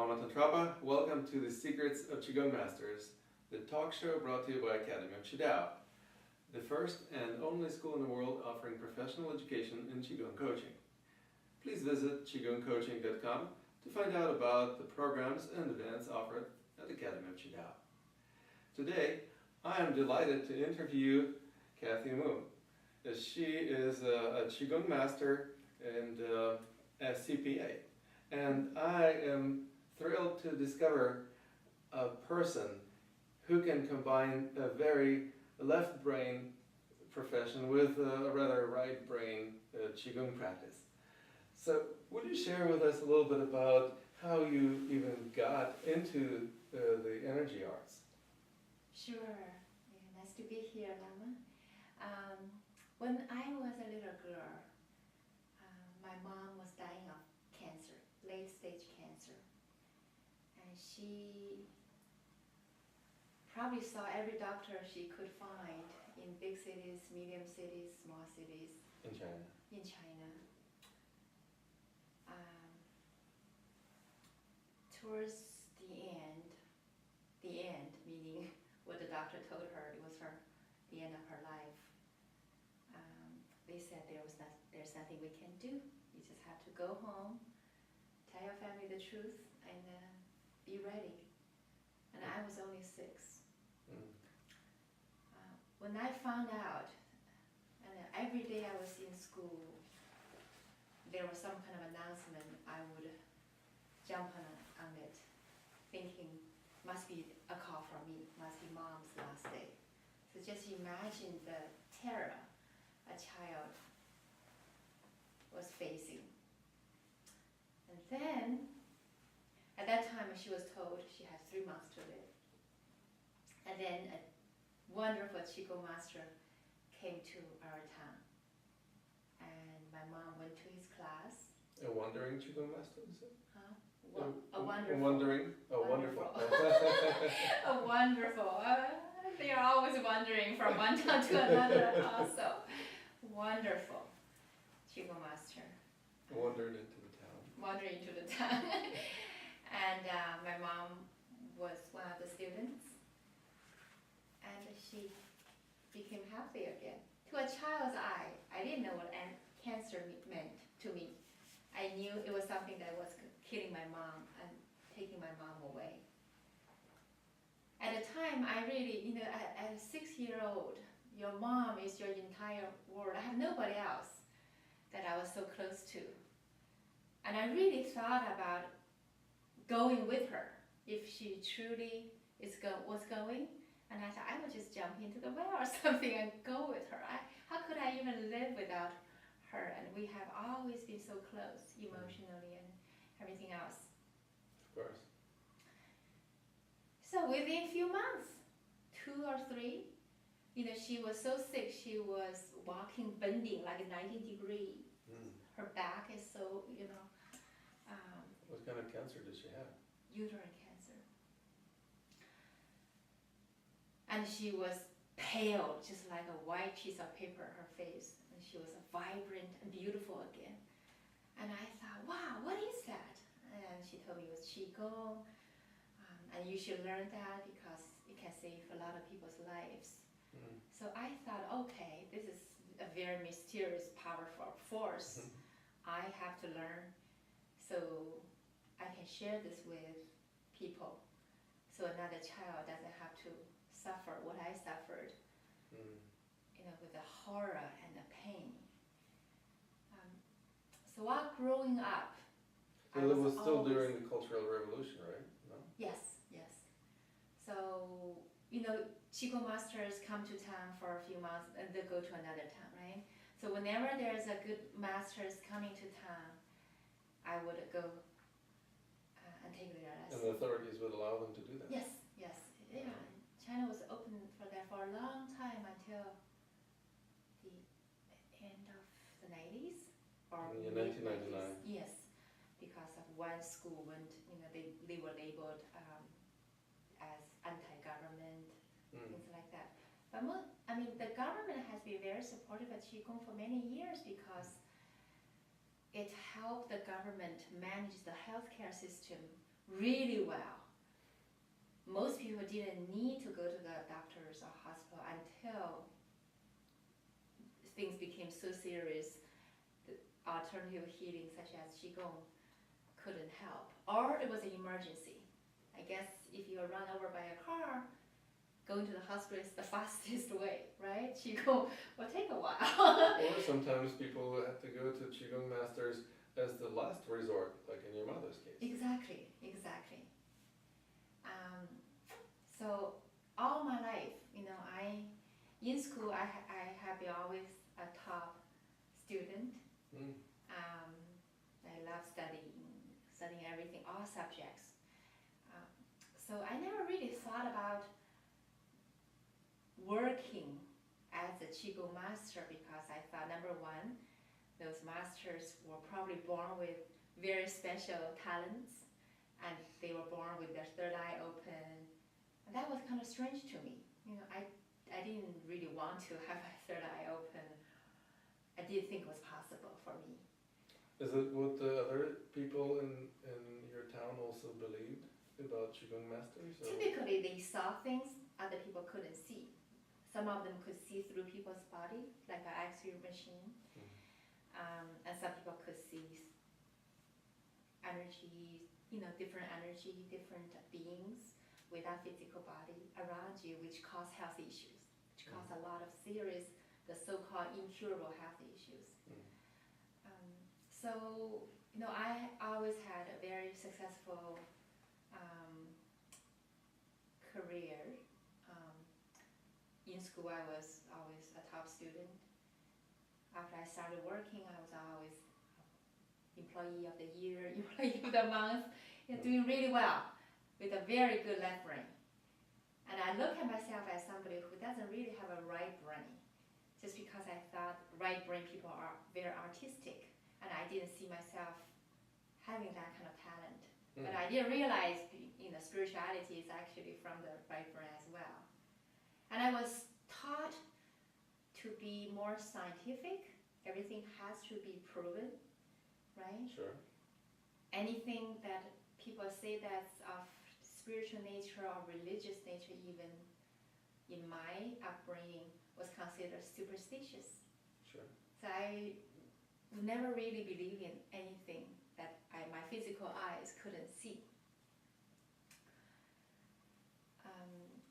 Lama Tantrapa. Welcome to the Secrets of Qigong Masters, the talk show brought to you by Cathy Mu, the first and only school in the world offering professional education in Qigong coaching. Please visit qigongcoaching.com to find out about the programs and events offered at the Academy of Qidao. Today, I am delighted to interview Cathy Mu. She is a Qigong master and a CPA. And I am thrilled to discover a person who can combine a very left brain profession with a rather right brain Qigong practice. So would you share with us a little bit about how you even got into the energy arts? Sure. Yeah, nice to be here, Lama. When I was a little girl, my mom was dying of cancer, late-stage cancer. And she probably saw every doctor she could find in big cities, medium cities, small cities. In China? In China. Towards the end meaning what the doctor told her, it was the end of her life. They said there's nothing we can do. You just have to go home, tell your family the truth, and be ready. And I was only 6. When I found out, and every day I was in school, there was some kind of announcement, I would jump on it, thinking, must be a call from me, must be mom's last day. So just imagine the terror a child was facing. And then, at that time she was told she had 3 months to live. And then a wonderful Qigong master came to our town. And my mom went to his class. A wandering Qigong master, is it? Huh? A wonderful. Wandering? Oh, wonderful. A wonderful. They are always wandering from one town to another also. Wonderful Qigong master. Wandered into the town. Wandering into the town. And my mom was one of the students. And she became healthy again. To a child's eye, I didn't know what cancer meant to me. I knew it was something that was killing my mom and taking my mom away. At the time, I really, as a 6-year-old, your mom is your entire world. I have nobody else that I was so close to. And I really thought about going with her if she truly was going. And I thought I would just jump into the well or something and go with her. How could I even live without her? And we have always been so close emotionally and everything else. Of course. So within a few months, 2 or 3, she was so sick, she was walking, bending like 90 degrees. Her back is so, what kind of cancer did she have? Uterine cancer. And she was pale, just like a white piece of paper, her face. And she was vibrant and beautiful again. And I thought, wow, what is that? And she told me it was Qigong. And you should learn that because it can save a lot of people's lives. So I thought, okay, this is a very mysterious, powerful force. I have to learn so I can share this with people. So another child doesn't have to suffer what I suffered, with the horror and the pain. So while growing up, so it was still during the Cultural Revolution, right? No? Yes. So, Qigong masters come to town for a few months and they go to another town, right? So whenever there's a good masters coming to town, I would go and take their lessons. And the authorities would allow them to do that? Yes. Yeah. China was open for that for a long time until the end of the 90s or in 1999. Yes, because of one school went, they were labeled as anti-government, things like that. But the government has been very supportive of Qigong for many years because it helped the government manage the healthcare system really well. Most people didn't need to go to the doctors or hospital until things became so serious. The alternative healing such as Qigong couldn't help. Or it was an emergency. I guess if you are run over by a car, going to the hospital is the fastest way, right? Qigong will take a while. Or sometimes people have to go to Qigong masters as the last resort, like in your mother's case. Exactly. So all my life, in school I have been always a top student. I love studying everything, all subjects. So I never really thought about working as a Qigong master because I thought, number one, those masters were probably born with very special talents, and they were born with their third eye open. And that was kind of strange to me. I didn't really want to have my third eye open. I didn't think it was possible for me. Is it what the other people in your town also believed about Qigong masters? Or? Typically, they saw things other people couldn't see. Some of them could see through people's body, like an X-ray machine. And some people could see energy, different energy, different beings without physical body around you, which cause health issues, which cause a lot of serious, the so-called incurable health issues. So, I always had a very successful career. In school, I was always a top student. After I started working, I was always employee of the year, employee of the month, doing really well with a very good left brain. And I look at myself as somebody who doesn't really have a right brain, just because I thought right brain people are very artistic, and I didn't see myself having that kind of talent. But I didn't realize, spirituality is actually from the right brain as well. And I was taught to be more scientific. Everything has to be proven, right? Sure. Anything that people say that's of spiritual nature or religious nature, even in my upbringing, was considered superstitious. Sure. So I never really believed in anything that my physical eyes couldn't see.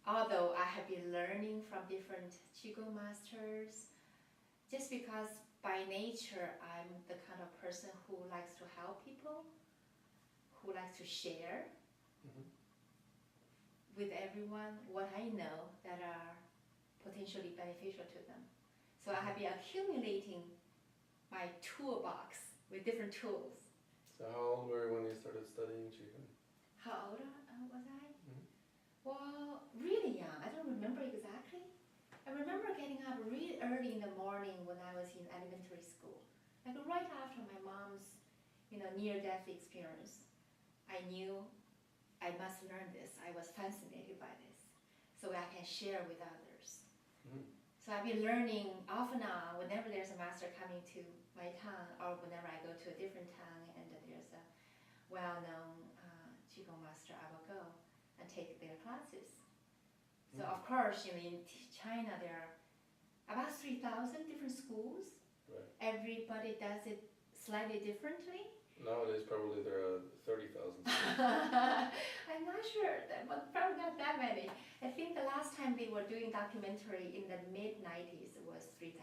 Although I have been learning from different Qigong masters, just because by nature I'm the kind of person who likes to help people, who likes to share with everyone what I know that are potentially beneficial to them. So I have been accumulating my toolbox with different tools. So how old were you when you started studying Qigong? How old was I? Well, really young. I don't remember exactly. I remember getting up really early in the morning when I was in elementary school. Like right after my mom's, near-death experience. I knew I must learn this. I was fascinated by this, so I can share with others. So I've been learning off and on whenever there's a master coming to my town, or whenever I go to a different town and there's a well-known Qigong master, I will go and take their classes. So of course, in China there are about 3,000 different schools. Right. Everybody does it slightly differently. Nowadays probably there are 30,000. I'm not sure, but probably not that many. I think the last time they were doing documentary in the mid-90s was 3,000.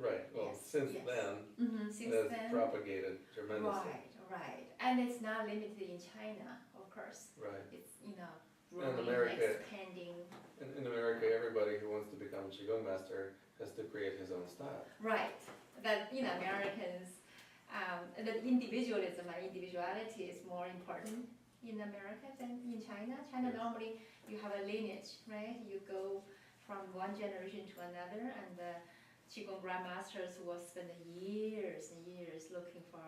Right, well since then, since it has then, propagated tremendously. Right. And it's not limited in China, of course. Right. It's, growing, America, expanding. In America, everybody who wants to become a Qigong master has to create his own style. Right. That, Americans, the individualism and individuality is more important in America than in China. China, normally you have a lineage, right? You go from one generation to another, and the Qigong grandmasters will spend years and years looking for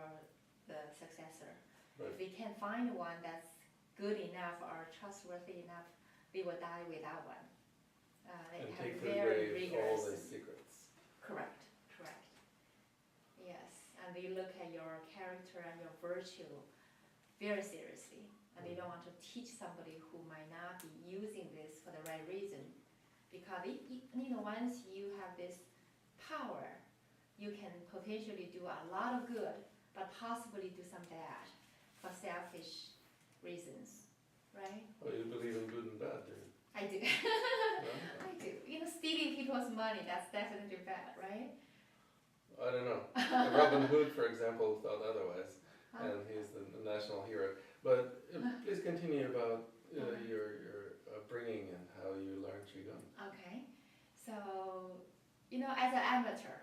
the successor. Right. If they can't find one that's good enough or trustworthy enough, they will die without one. They And have take very away rigorous. all the secrets. Correct. Yes, and they look at your character and your virtue very seriously, and they don't want to teach somebody who might not be using this for the right reason. Because once you have this power, you can potentially do a lot of good, but possibly do some bad for selfish reasons, right? Oh, you believe in good and bad, do you? I do. No? I do. Stealing people's money, that's definitely bad, right? I don't know. Robin Hood, for example, thought otherwise, and he's the national hero. But please continue about your upbringing and how you learned Qigong. Okay. So, as an amateur,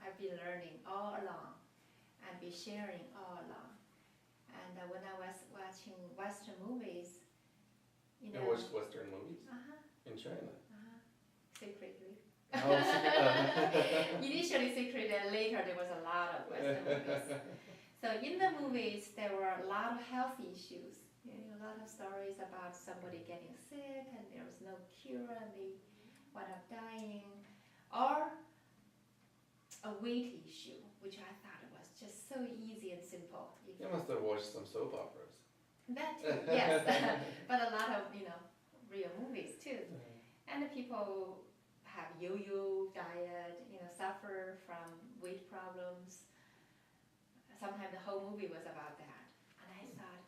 I've been learning all along and be sharing all along. And when I was watching Western movies, You watched Western movies? In China? Secretly. How secret? Initially secret, and later there was a lot of Western movies. So in the movies, there were a lot of health issues. A lot of stories about somebody getting sick and there was no cure and they wound up dying. Or a weight issue, which I thought was just so easy and simple. You must have watched some soap operas. That too, yes. But a lot of, real movies too. And the people have yo-yo diet, suffer from weight problems. Sometimes the whole movie was about that. And I thought,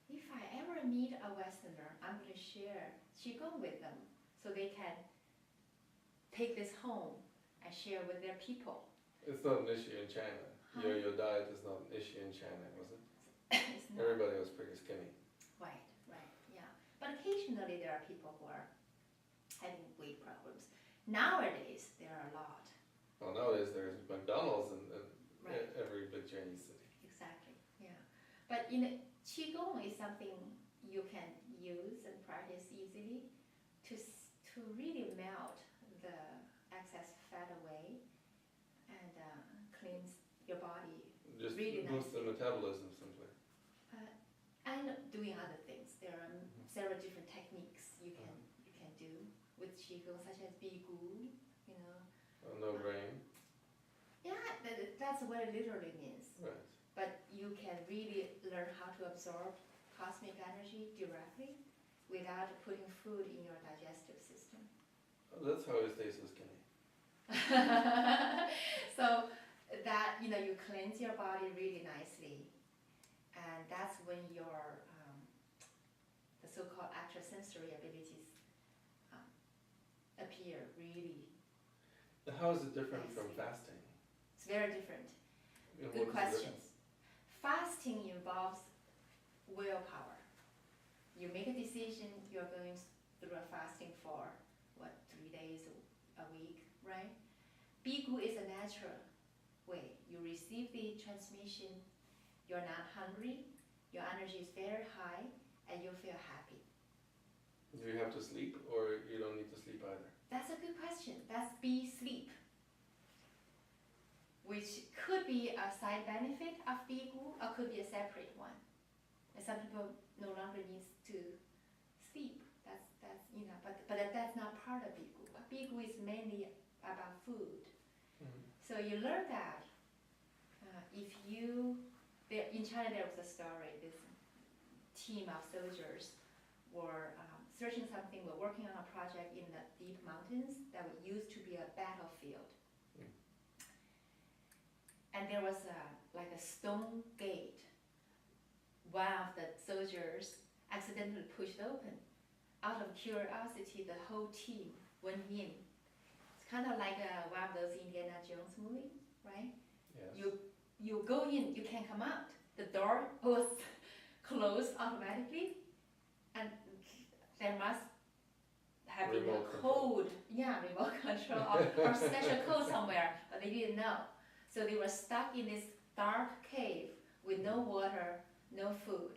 if I ever meet a Westerner, I'm going to share Qigong with them so they can take this home and share with their people. It's not an issue in China. Your diet is not an issue in China, was it? It's not. Everybody was pretty skinny. Right, yeah. But occasionally there are people who are having weight problems. Nowadays, there are a lot. Well, nowadays there's McDonald's in Right. every big Chinese city. Exactly, yeah. But Qigong is something you can use and practice easily to really melt the excess fat away and cleanse your body. Just really boost the metabolism simply. And doing other things. There are several different techniques you can do with Qigong, such as Bigu, No grain. Yeah, that's what it literally means. Right. But you can really learn how to absorb cosmic energy directly without putting food in your digestive system. Oh, that's how he stays so skinny. So that, you cleanse your body really nicely. And that's when your, the so-called extrasensory abilities appear really. How is it different from fasting? It's very different. And Good what is the questions. Fasting involves willpower. You make a decision, you're going through a fasting for, 3 days a week, right? Bigu is a natural way. You receive the transmission, you're not hungry, your energy is very high, and you feel happy. Do you have to sleep, or you don't need to sleep either? That's a good question. That's sleep, which could be a side benefit of Bigu or could be a separate one. And some people no longer need to sleep. That's but that's not part of Bigu. Bigu is mainly about food. So you learn that in China there was a story. This team of soldiers were searching something, were working on a project in the deep mountains that used to be a battlefield. And there was like a stone gate. One of the soldiers accidentally pushed open. Out of curiosity, the whole team went in. It's kind of like one of those Indiana Jones movies, right? Yes. You go in, you can't come out. The door was closed automatically, and there must have been a code, remote control or special code somewhere, but they didn't know. So they were stuck in this dark cave with no water, no food.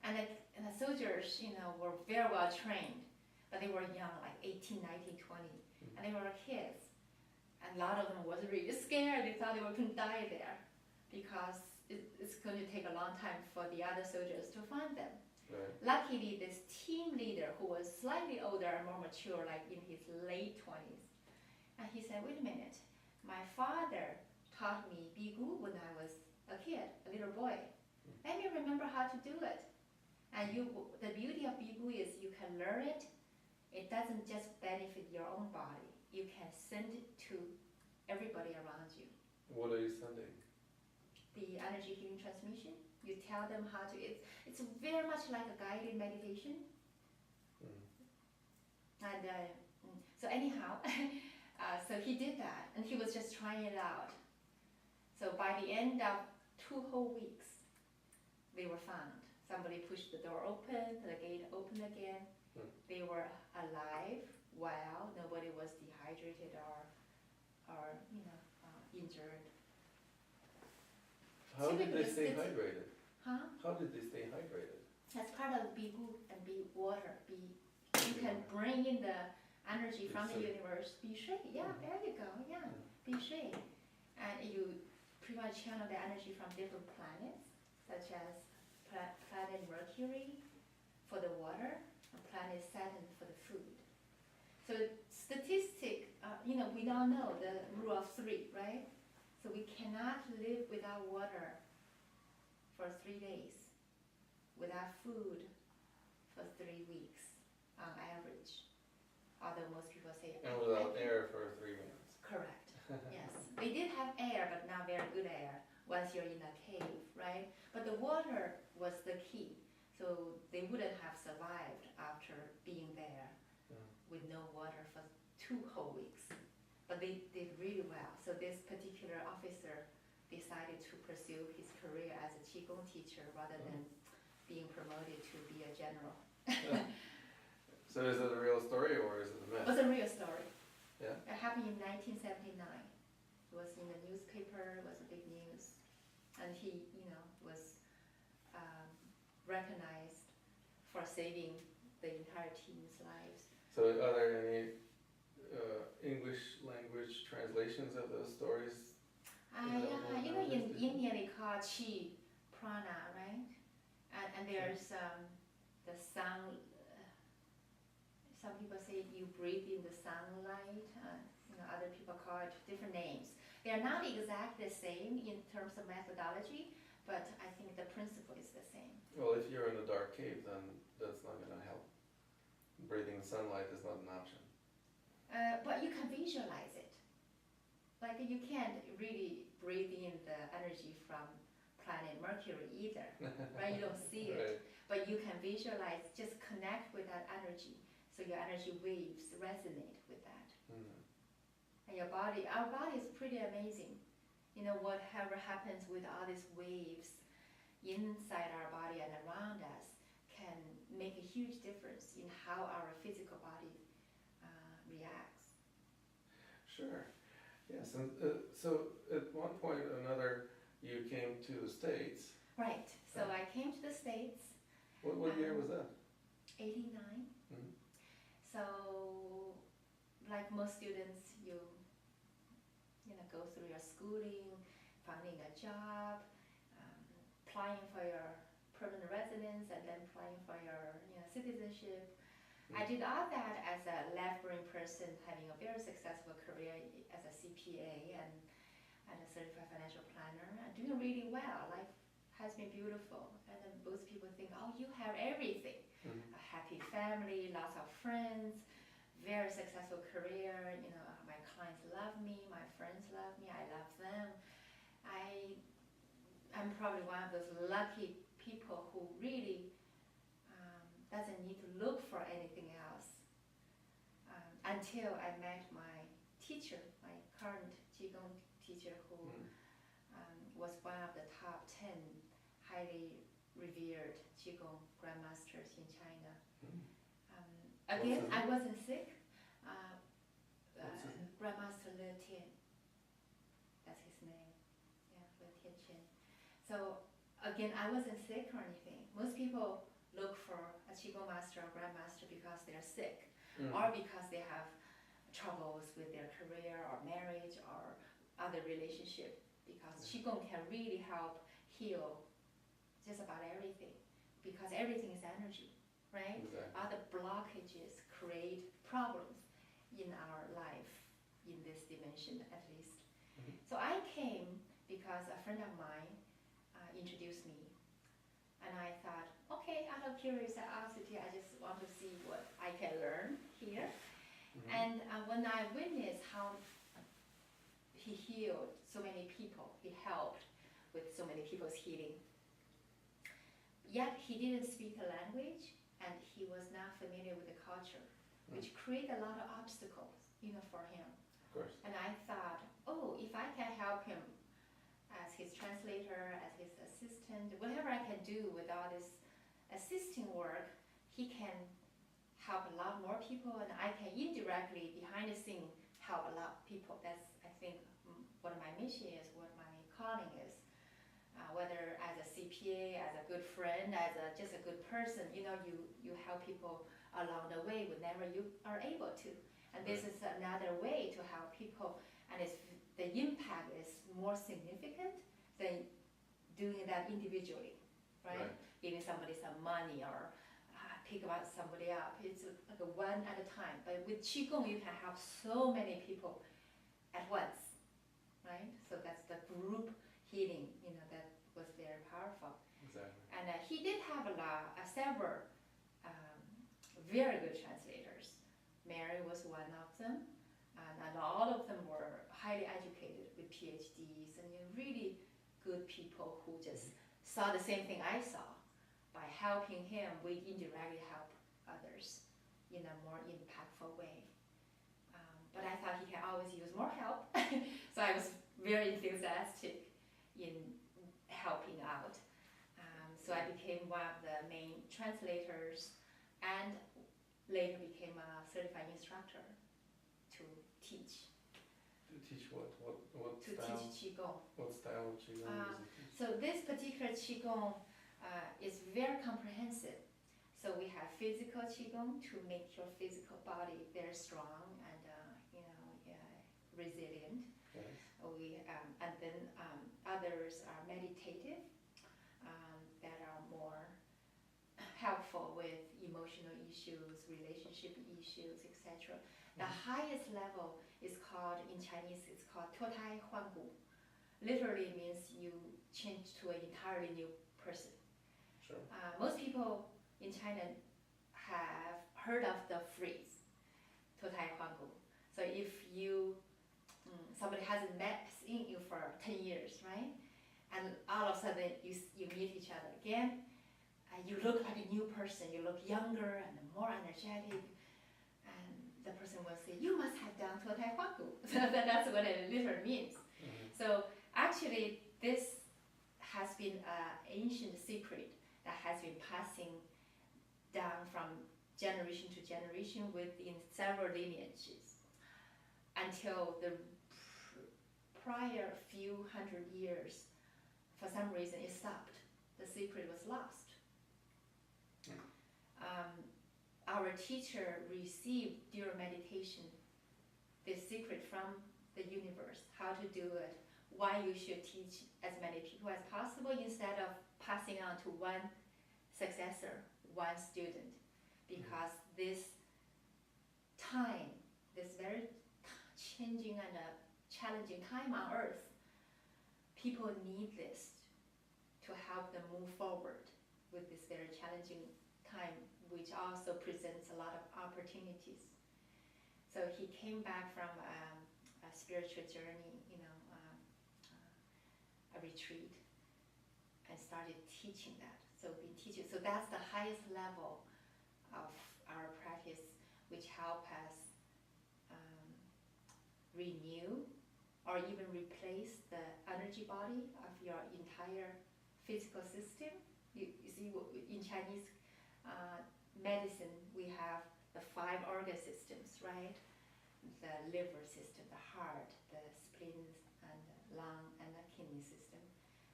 And the soldiers, were very well trained, but they were young, like 18, 19, 20, and they were kids. And a lot of them was really scared. They thought they were going to die there because it's going to take a long time for the other soldiers to find them. Right. Luckily, this team leader, who was slightly older and more mature, like in his late 20s, and he said, wait a minute, my father taught me Bigu when I was a kid, a little boy. Let me remember how to do it. And the beauty of Bigu is you can learn it. It doesn't just benefit your own body. You can send it to everybody around you. What are you sending? The energy healing transmission. You tell them how to. It's very much like a guided meditation. And so anyhow, so he did that, and he was just trying it out. So by the end of 2 whole weeks, they were found. Somebody pushed the door open, the gate opened again. They were alive, well, nobody was dehydrated or injured. How did they stay hydrated? Huh? How did they stay hydrated? That's part of Bigu and Bi water. You can bring in the energy from the universe. Bi Shui, yeah, there you go, yeah, Bi Shui. And you pretty much channel the energy from different planets, such as planet Mercury for the water, and planet Saturn for the food. So statistic, we all know the rule of 3, right? So we cannot live without water for 3 days, without food for 3 weeks on average. Although most people say. And without air for 3 minutes. Correct. Yes, they did have air, but not very good air once you're in a cave, right? But the water was the key, so they wouldn't have survived after being there with no water for 2 whole weeks. But they did really well. So this particular officer decided to pursue his career as a Qigong teacher rather than being promoted to be a general. So is it a real story or is it a myth? It was a real story. Yeah. It happened in 1979. It was in the newspaper, it was a big news. And he, was recognized for saving the entire team's lives. So are there any English language translations of those stories? Yeah, in India they call Qi prana, right? And there's the sun. Some people say you breathe in the sunlight. Other people call it different names. They are not exactly the same in terms of methodology, but I think the principle is the same. Well, if you're in a dark cave, then that's not going to help. Breathing sunlight is not an option. But you can visualize it. Like you can't really breathe in the energy from planet Mercury either, right? You don't see it, Right. But you can visualize, just connect with that energy, so your energy waves resonate with that. And your body, our body is pretty amazing. Whatever happens with all these waves inside our body and around us can make a huge difference in how our physical body reacts. Sure. Yes, and so at one point or another, you came to the States. Right. So I came to the States. What year was that? 89. So, like most students, you go through your schooling, finding a job, applying for your permanent residence, and then applying for your citizenship. I did all that as a left-brain person, having a very successful career as a CPA and a certified financial planner, and doing really well. Life has been beautiful, and then most people think, oh, you have everything. A happy family, lots of friends, very successful career, my clients love me, my friends love me, I love them. I'm probably one of those lucky people who really doesn't need to look for anything else until I met my teacher, my current Qigong teacher, who was one of the top 10 highly revered Qigong grandmasters in China. Again, I wasn't sick. Grandmaster Le Tian, that's his name. Yeah, Le Tian Chen. So again, I wasn't sick or anything. Most people look for a Qigong master or grandmaster because they're sick, or because they have troubles with their career or marriage or other relationship. Because Qigong can really help heal just about everything, because everything is energy, right? Exactly. Other blockages create problems in our life, in this dimension at least. So I came because a friend of mine introduced me, and I of curiosity. I just want to see what I can learn here. Mhm. And when I witnessed how he healed so many people, he helped with so many people's healing. Yet he didn't speak the language, and he was not familiar with the culture, which created a lot of obstacles, for him. Of course. And I thought, oh, if I can help him as his translator, as his assistant, whatever I can do with all this assisting work, he can help a lot more people, and I can indirectly, behind the scene, help a lot of people. That's, I think, what my mission is, what my calling is. Whether as a CPA, as a good friend, as just a good person, you help people along the way whenever you are able to. And this is another way to help people, and the impact is more significant than doing that individually, right? Giving somebody some money or pick about somebody up. It's like a one at a time. But with Qigong, you can help so many people at once, right? So that's the group healing, that was very powerful. Exactly. And he did have several very good translators. Mary was one of them, and all of them were highly educated with PhDs and really good people who just saw the same thing I saw. By helping him, we indirectly help others in a more impactful way. But I thought he can always use more help, so I was very enthusiastic in helping out. So I became one of the main translators, and later became a certified instructor to teach. To teach what To style? teach Qigong. What style of Qigong does it teach? So this particular Qigong is very comprehensive. So we have physical Qigong to make your physical body very strong and resilient. Yes. And then others are meditative, that are more helpful with emotional issues, relationship issues, etc. The highest level is called, in Chinese, it's called 脱胎换骨. Literally means you change to an entirely new person. Sure. Most people in China have heard of the phrase 脱胎换骨. So if somebody hasn't seen you for 10 years, right? And all of a sudden you meet each other again, you look like a new person, you look younger and more energetic, and the person will say, you must have done 脱胎换骨. So that's what it literally means. So actually this has been an ancient secret that has been passing down from generation to generation within several lineages until the prior few hundred years. For some reason it stopped. The secret was lost. Our teacher received during meditation this secret from the universe, how to do it, why you should teach as many people as possible instead of passing on to one successor, one student. Because this time, this very changing and challenging time on earth, people need this to help them move forward with this very challenging time, which also presents a lot of opportunities. So he came back from a spiritual journey, a retreat, and started teaching that. So that's the highest level of our practice, which help us renew or even replace the energy body of your entire physical system. You see, in Chinese medicine, we have the 5 organ systems, right? The liver system, the heart, the spleen, and the lung, and the kidney system.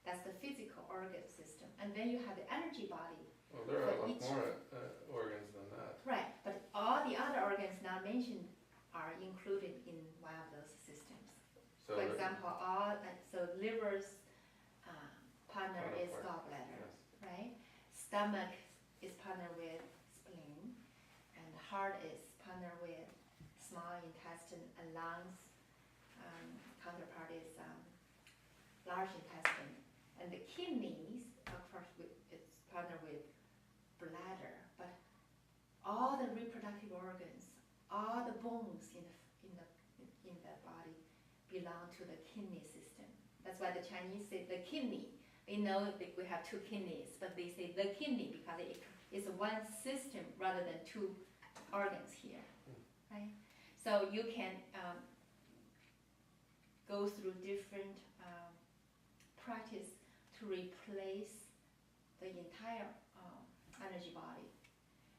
That's the physical organ system. And then you have the energy body. Well, there are a lot more organs than that. Right, but all the other organs not mentioned are included in one of those systems. So for example, liver's partner is gallbladder, yes. right? Stomach is partner with spleen, and heart is partner with small intestine, and lungs counterpart is large intestine, and the kidneys, of course, it's partner with bladder. bones in the body belong to the kidney system. That's why the Chinese say the kidney. They know that we have two kidneys, but they say the kidney because it's one system rather than two organs here, right? So you can go through different practice to replace the entire energy body.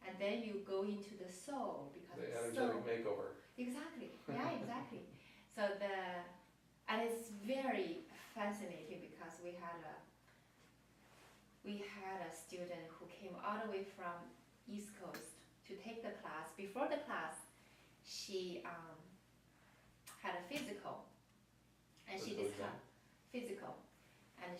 And then you go into the soul because the energetic makeover. Exactly. Yeah, exactly. So and it's very fascinating because we had a student who came all the way from East Coast to take the class. Before the class, she had a physical, and she discovered physical, and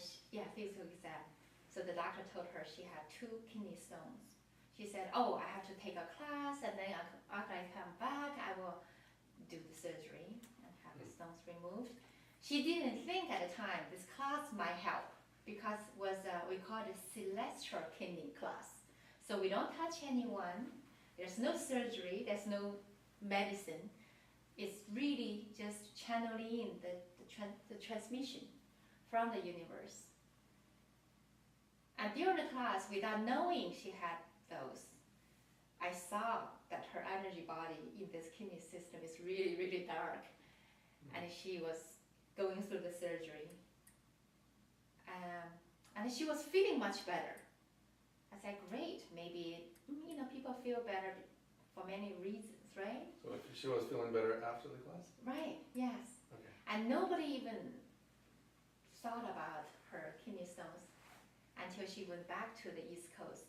physical exam. So the doctor told her she had 2 kidney stones. She said, "Oh, I have to take a class, and then after I come back, I will do the surgery and have the stones removed." She didn't think at the time this class might help because it was we call it a celestial kidney class. So we don't touch anyone. There's no surgery. There's no medicine. It's really just channeling the transmission from the universe. And during the class, without knowing she had those, I saw that her energy body in this kidney system is really, really dark. And she was going through the surgery. And she was feeling much better. I said, great, maybe, people feel better for many reasons, right? So she was feeling better after the class? Right, yes. Okay. And nobody even thought about her kidney stones until she went back to the East Coast.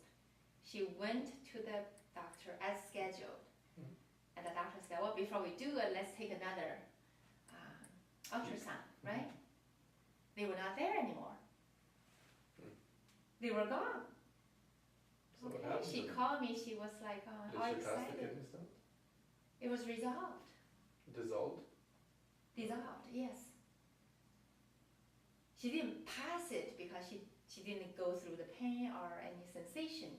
She went to the doctor as scheduled. And the doctor said, well, before we do it, let's take another ultrasound, right? They were not there anymore. They were gone. So what Okay. happened? She called me, she was like, all Did she pass the excited. kidney stone? It was resolved. Dissolved? Dissolved, yes. She didn't pass it because she didn't go through the pain or any sensation.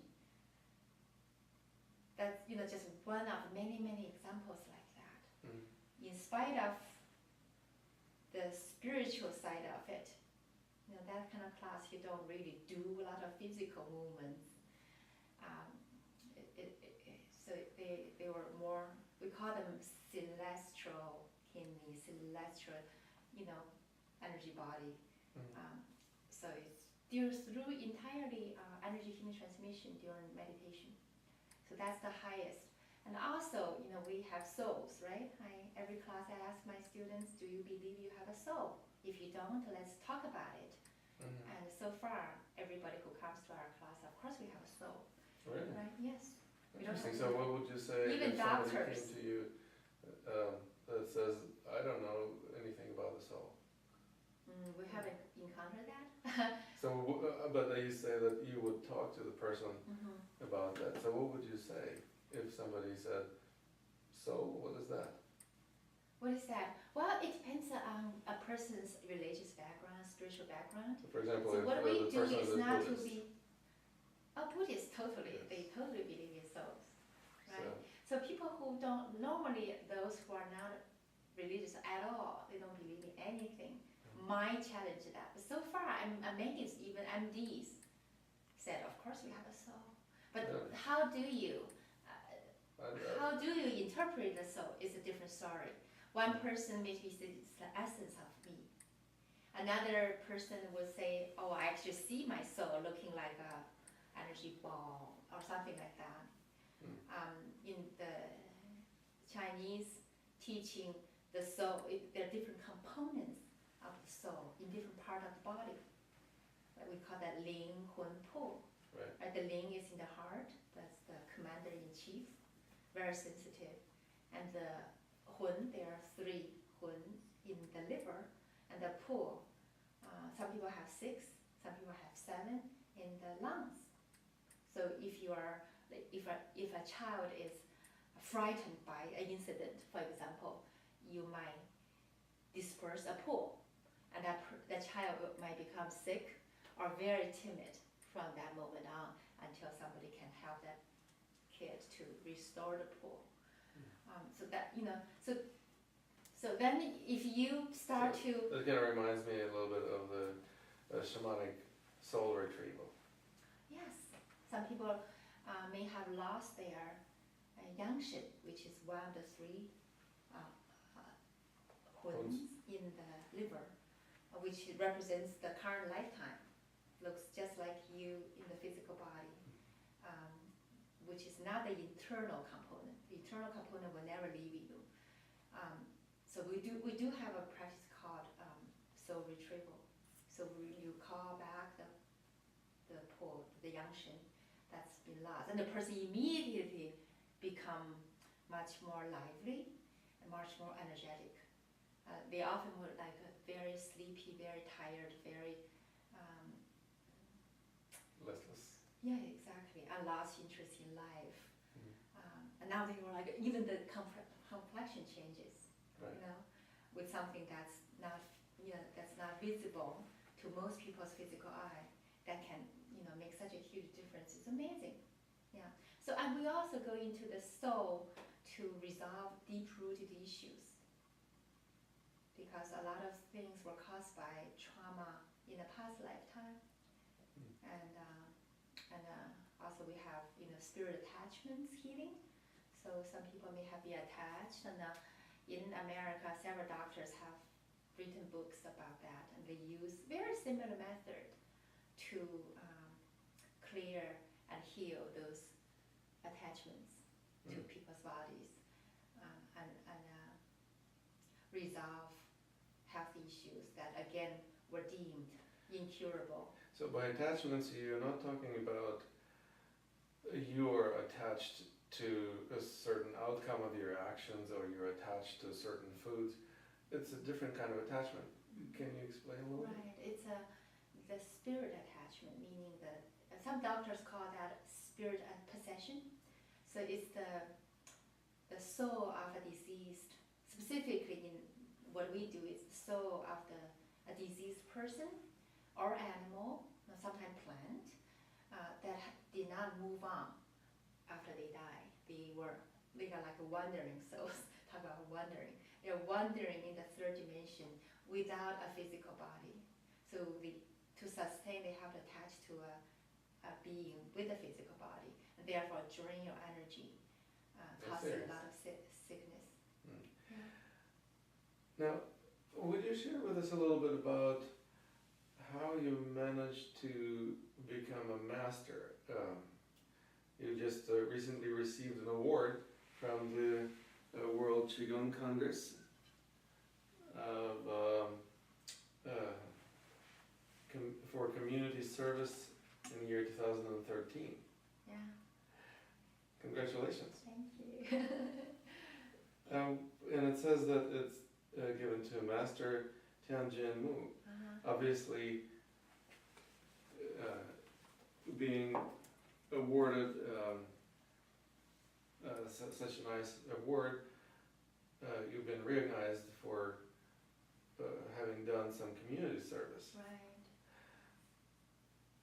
That's just one of many, many examples like that. In spite of the spiritual side of it, that kind of class, you don't really do a lot of physical movements. So they were more, we call them celestial kidney, celestial, energy body. So it's through entirely energy kidney transmission during meditation. So that's the highest. And also, we have souls, right? Every class I ask my students, do you believe you have a soul? If you don't, let's talk about it. And so far, everybody who comes to our class, of course we have a soul. Really? Right? Yes. Interesting. So what would you say Even if somebody doctors. came to you that says, I don't know anything about the soul? We haven't encountered that. So, but you say that you would talk to the person about that. So what would you say if somebody said, soul, what is that? What is that? Well, it depends on a person's religious background, spiritual background. So for example, So if what we the do person is is not Buddhist. to be Buddhists, totally. Yes. They totally believe in souls, right? So people who don't, normally those who are not religious at all, they don't believe in anything, might challenge that. But so far, I'm amazed, even MDs said, of course we have a soul. But how do you interpret the soul is a different story. One person maybe says it's the essence of me. Another person would say, oh, I actually see my soul looking like a energy ball or something like that. In the Chinese teaching, the soul, there are different components of the soul in different part of the body. We call that Ling, Hun, Po. Right. The Ling is in the heart, that's the commander-in-chief, very sensitive. And the Hun, there are 3 Hun in the liver, and the Po, some people have 6, some people have 7 in the lungs. So if a child is frightened by an incident, for example, you might disperse a Po, and the child might become sick or very timid from that moment on until somebody can help that kid to restore the Po. So that, so then if you start to... It kind of reminds me a little bit of the shamanic soul retrieval. Yes, some people may have lost their yangshin, which is one of the three huns in the liver, which represents the current lifetime. Looks just like you in the physical body, which is not the internal component. The internal component will never leave you. So we do have a practice called soul retrieval. So you call back the yangshin that's been lost, and the person immediately become much more lively and much more energetic. They often were like very sleepy, very tired, very listless. Yeah, exactly, and lost interest in life. And now they were like, even the complexion changes. Right. With something that's not visible to most people's physical eye, that can, make such a huge difference. It's amazing. Yeah. So, and we also go into the soul to resolve deep-rooted issues, because a lot of things were caused by trauma in a past lifetime, and also we have, spirit attachments healing. So some people may have been attached, and in America, several doctors have written books about that, and they use very similar method to clear and heal those attachments to people's bodies, and resolve health issues that again were deemed incurable. So by attachments, you're not talking about you're attached to a certain outcome of your actions, or you're attached to certain foods. It's a different kind of attachment. Can you explain a little bit? Right, it's the spirit attachment, meaning that some doctors call that spirit possession. So it's the soul of a deceased, specifically in what we do is the soul of a diseased person or animal, or sometimes plant, that did not move on after they die. They are like wandering souls. Talk about wandering. They're wandering in the third dimension without a physical body. So to sustain, they have to attach to a being with a physical body, and therefore drain your energy, causing a lot of sickness. Yeah. Now, would you share with us a little bit about how you managed to become a master? You just recently received an award from the World Qigong Congress for community service in the year 2013. Yeah. Congratulations. Thank you. And it says that it's given to Master Cathy Mu. Obviously, being awarded such a nice award, you've been recognized for having done some community service. Right.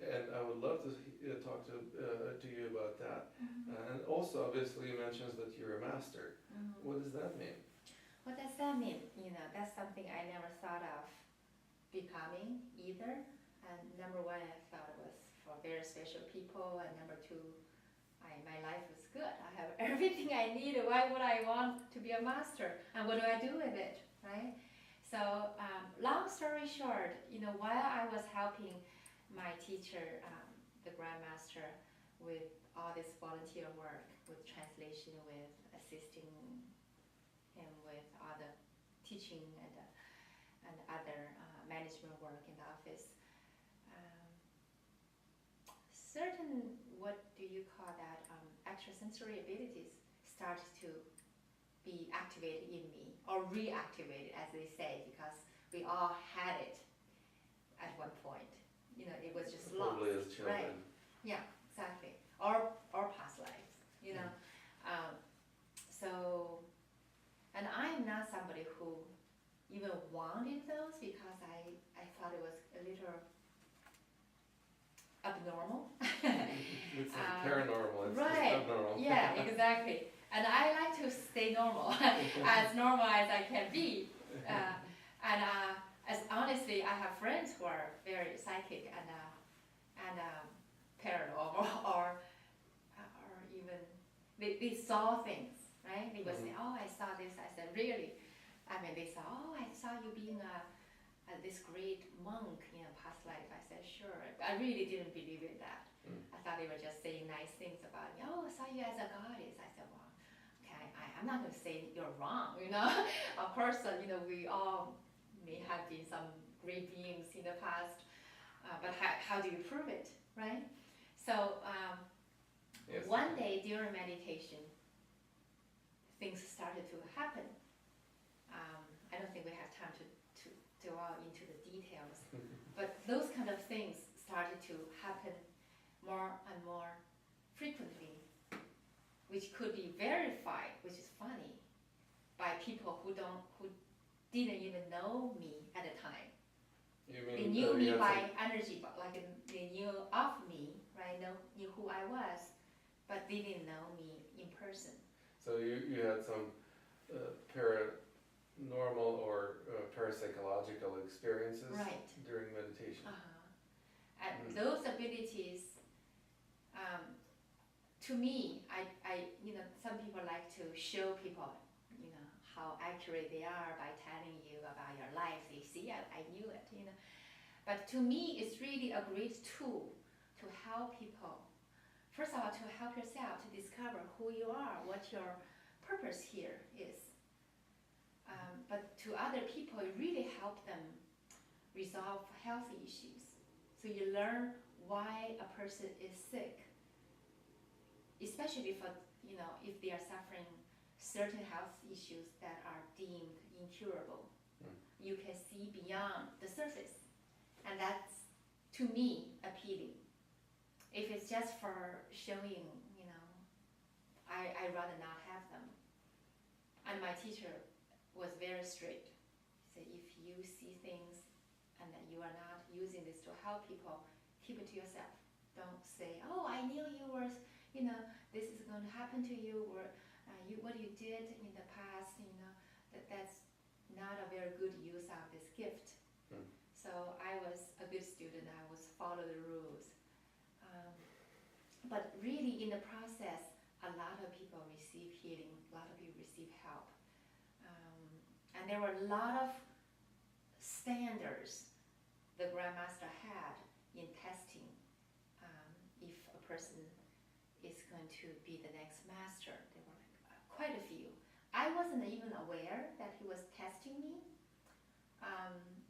And I would love to talk to you about that. And also, obviously, you mentions that you're a master. What does that mean? What does that mean? That's something I never thought of becoming either. And number one, I thought it was for very special people, and number two, my life was good. I have everything I need. Why would I want to be a master? And what do I do with it, right? So, long story short, while I was helping my teacher, the Grandmaster, with all this volunteer work, with translation, with assisting him with all the teaching and other management work in the office, certain, what do you call that, extrasensory abilities started to be activated in me, or reactivated, as they say, because we all had it at one point. It was just lost. Probably as children. Right. Yeah, exactly. Or past lives, So, and I'm not somebody who even wanted those, because I thought it was a little abnormal. It's like paranormal, it's right. just abnormal. Yeah, exactly. And I like to stay normal, as normal as I can be. As honestly, I have friends who are very psychic and paranormal, or even they saw things, right? They would say, "Oh, I saw this." I said, "Really?" I mean, they saw, "Oh, I saw you being this great monk in a past life." I said, "Sure." I really didn't believe in that. I thought they were just saying nice things about me. "Oh, I saw you as a goddess." I said, "Well, okay, I'm not going to say you're wrong, you know." Of course, we all may have been some great beings in the past, but how do you prove it, right? So Yes. one day during meditation, things started to happen. I don't think we have time to go out into the details, but those kind of things started to happen more and more frequently, which could be verified, which is funny, by people who didn't even know me at the time. You mean, they knew me by energy, but like they knew of me, right? Knew who I was, but they didn't know me in person. So you had some paranormal or parapsychological experiences Right. during meditation. And those abilities, to me, I some people like to show people, how accurate they are by telling you about your life. They see, I knew it, But to me, it's really a great tool to help people. First of all, to help yourself to discover who you are, what your purpose here is. But to other people, it really helps them resolve health issues. So you learn why a person is sick, especially for, if they are suffering certain health issues that are deemed incurable. You can see beyond the surface, and that's, to me, appealing. If it's just for showing, I'd rather not have them. And my teacher was very strict. He said, if you see things and that you are not using this to help people, keep it to yourself. Don't say, "Oh, I knew you were, this is going to happen to you," or what you did in the past, that's not a very good use of this gift. So I was a good student. I was follow the rules. But really, in the process, a lot of people receive healing. A lot of people receive help. And there were a lot of standards the Grandmaster had in testing if a person is going to be the next master. There were quite a few. I wasn't even aware that he was testing me.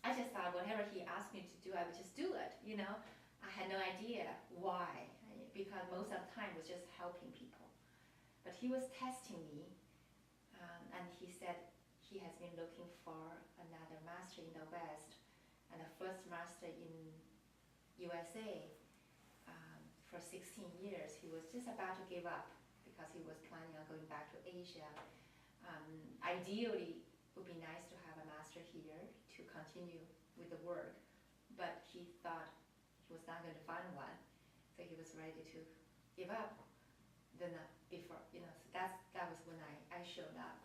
I just thought whatever he asked me to do, I would just do it, I had no idea why, because most of the time it was just helping people. But he was testing me, and he said he has been looking for another master in the West, and the first master in USA for 16 years. He was just about to give up because he was planning on going back to Asia. Ideally, it would be nice to have a master here to continue with the work, but he thought he was not going to find one, so he was ready to give up. Then before, so that was when I showed up.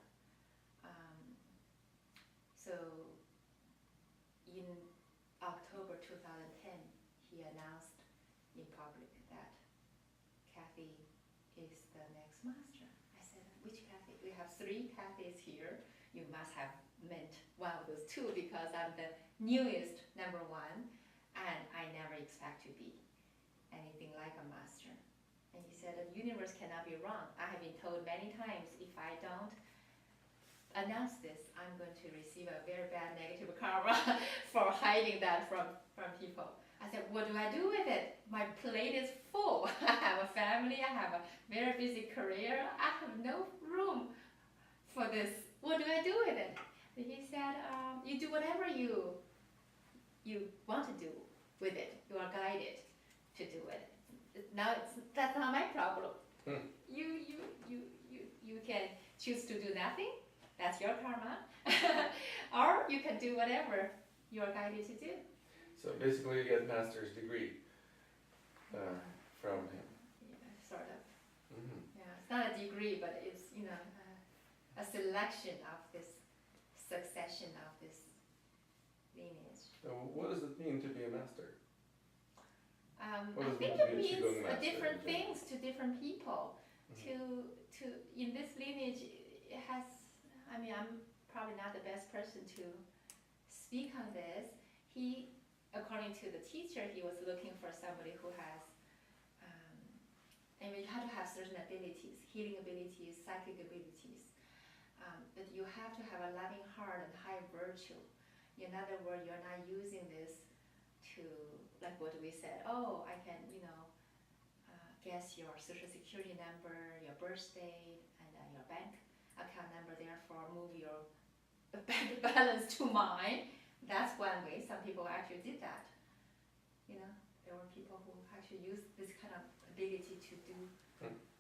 So in October 2010, he announced in public that Cathy is the next master. I said, "Which Cathy? We have 3 Cathys here. You must have meant one of those 2 because I'm the newest number 1, and I never expect to be anything like a master." And he said, "The universe cannot be wrong. I have been told many times if I don't announce this, I'm going to receive a very bad negative karma for hiding that from people." I said, "What do I do with it? My plate is full. I have a family. I have a very busy career. I have no room for this. What do I do with it?" And he said, "You do whatever you want to do with it. You are guided to do it. That's not my problem. You can choose to do nothing. That's your karma. Or you can do whatever you are guided to do." So basically you get master's degree from him. Yeah, sort of. Yeah, it's not a degree, but it's, a selection of this succession of this lineage. So what does it mean to be a master? I What does think it it mean to be a means Qigong master different in general? things to different people. Mhm. To in this lineage, it has. I mean, I'm probably not the best person to speak on this. He, according to the teacher, he was looking for somebody who has. I mean, you have to have certain abilities, healing abilities, psychic abilities. But you have to have a loving heart and high virtue. In other words, you're not using this to, like what we said, oh, I can, guess your social security number, your birth date, and your bank account number, therefore move your bank balance to mine. That's one way. Some people actually did that. There were people who actually used this kind of ability to do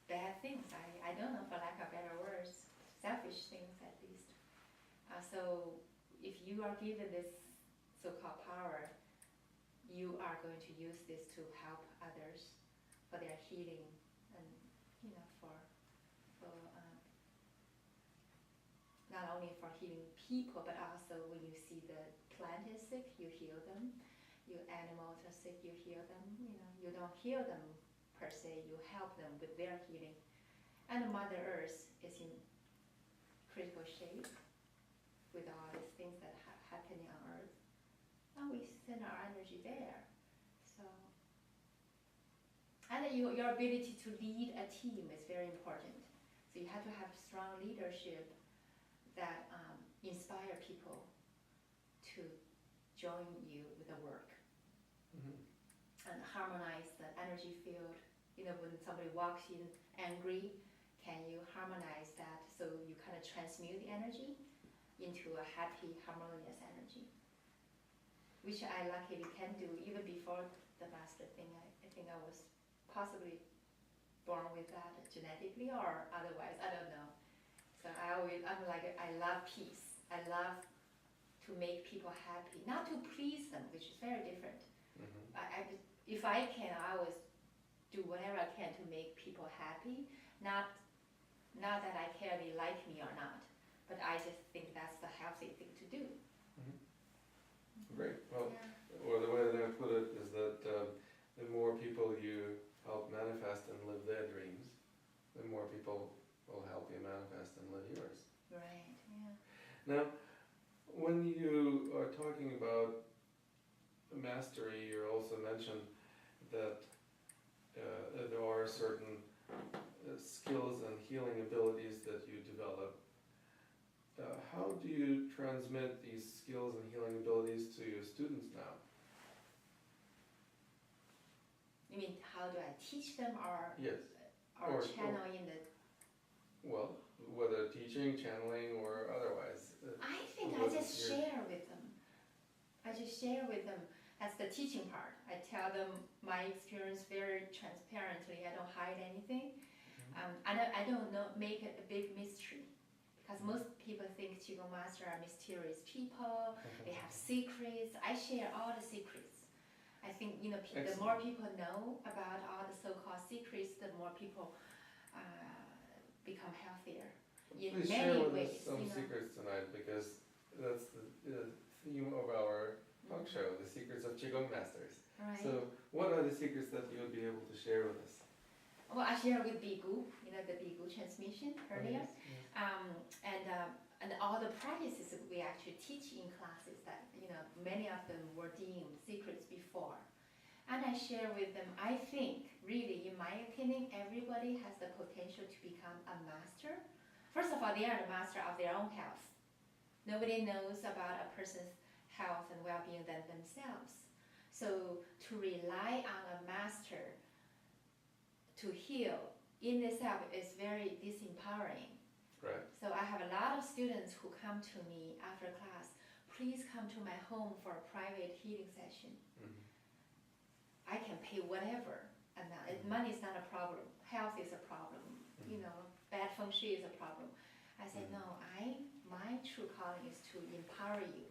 bad things. I don't know, for lack of better words, selfish things at least. So if you are given this so-called power, you are going to use this to help others for their healing and, for not only for healing people, but also when you see the plant is sick, you heal them. Your animals are sick, you heal them. You don't heal them per se, you help them with their healing. And Mother Earth is in critical shape with all these things that are happening on Earth. And we send our energy there. So, and your ability to lead a team is very important. So you have to have strong leadership that inspire people to join you with the work. And harmonize the energy field. When somebody walks in angry, can you harmonize that so you kind of transmute the energy into a happy, harmonious energy? Which I luckily can do even before the master thing. I think I was possibly born with that genetically or otherwise, I don't know. So I love peace. I love to make people happy, not to please them, which is very different. If I can, I always do whatever I can to make people happy. Not that I care they like me or not, but I just think that's the healthy thing to do. Great. Well, yeah. or the way that I put it is that the more people you help manifest and live their dreams, the more people will help you manifest and live yours. Right. Yeah. Now, when you are talking about mastery, you also mentioned that there are certain skills and healing abilities that you develop. How do you transmit these skills and healing abilities to your students now? You mean how do I teach them or Yes. or channel in the? Well, whether teaching, channeling, or otherwise. I think I just share with them. That's the teaching part. I tell them my experience very transparently. I don't hide anything. I don't make it a big mystery. Because most people think Qigong Master are mysterious people. They have secrets. I share all the secrets. I think the more people know about all the so-called secrets, the more people become healthier. In Please many share with ways, us some secrets tonight, because that's the theme of our talk show, The Secrets of Qigong Masters. Right. So what are the secrets that you would be able to share with us? Well, I share with Bigu, the Bigu transmission earlier. And all the practices that we actually teach in classes that, many of them were deemed secrets before. And I share with them, I think, really, in my opinion, everybody has the potential to become a master. First of all, they are the master of their own health. Nobody knows about a person's health and well-being than themselves. So to rely on a master to heal in itself is very disempowering. Right. So I have a lot of students who come to me after class, please come to my home for a private healing session. I can pay whatever, and money is not a problem. Health is a problem. Bad feng shui is a problem. I said, no, my true calling is to empower you,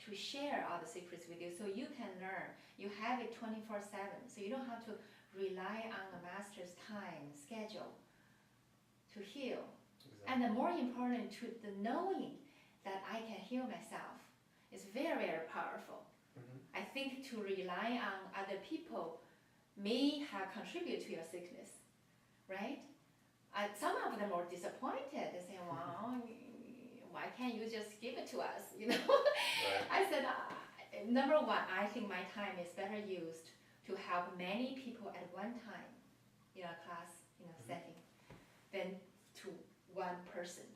to share all the secrets with you so you can learn. You have it 24/7, so you don't have to rely on the master's time, schedule to heal. Exactly. And the more important to the knowing that I can heal myself is very, very powerful. I think to rely on other people may have contributed to your sickness, right? Some of them are disappointed. They say, well, why can't you just give it to us, you know? Right. I said, number one, I think my time is better used to help many people at one time in a class, setting, than to one person,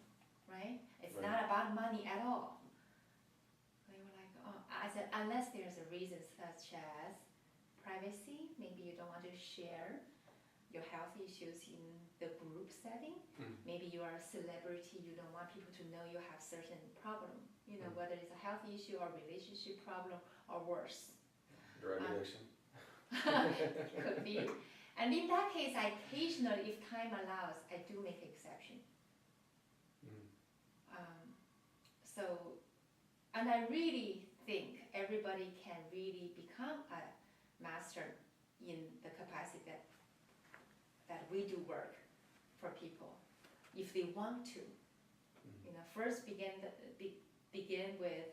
right? It's Right. not about money at all. They were like, oh, I said, unless there's a reason such as privacy, maybe you don't want to share your health issues in the group setting. Maybe you are a celebrity, you don't want people to know you have certain problem, whether it's a health issue or relationship problem or worse. Drug addiction. Could be. And in that case, I occasionally, if time allows, I do make exception. And I really think everybody can really become a master in the capacity that we do work for people, if they want to. First begin with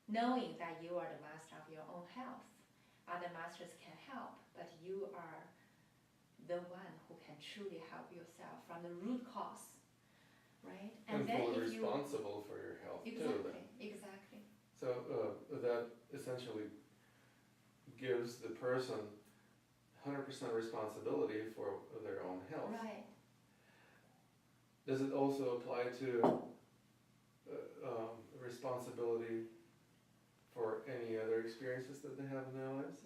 knowing that you are the master of your own health. Other masters can help, but you are the one who can truly help yourself from the root cause, right? And then fully if responsible for your health too. Exactly. So that essentially gives the person 100% responsibility for their own health. Right. Does it also apply to responsibility for any other experiences that they have in their lives?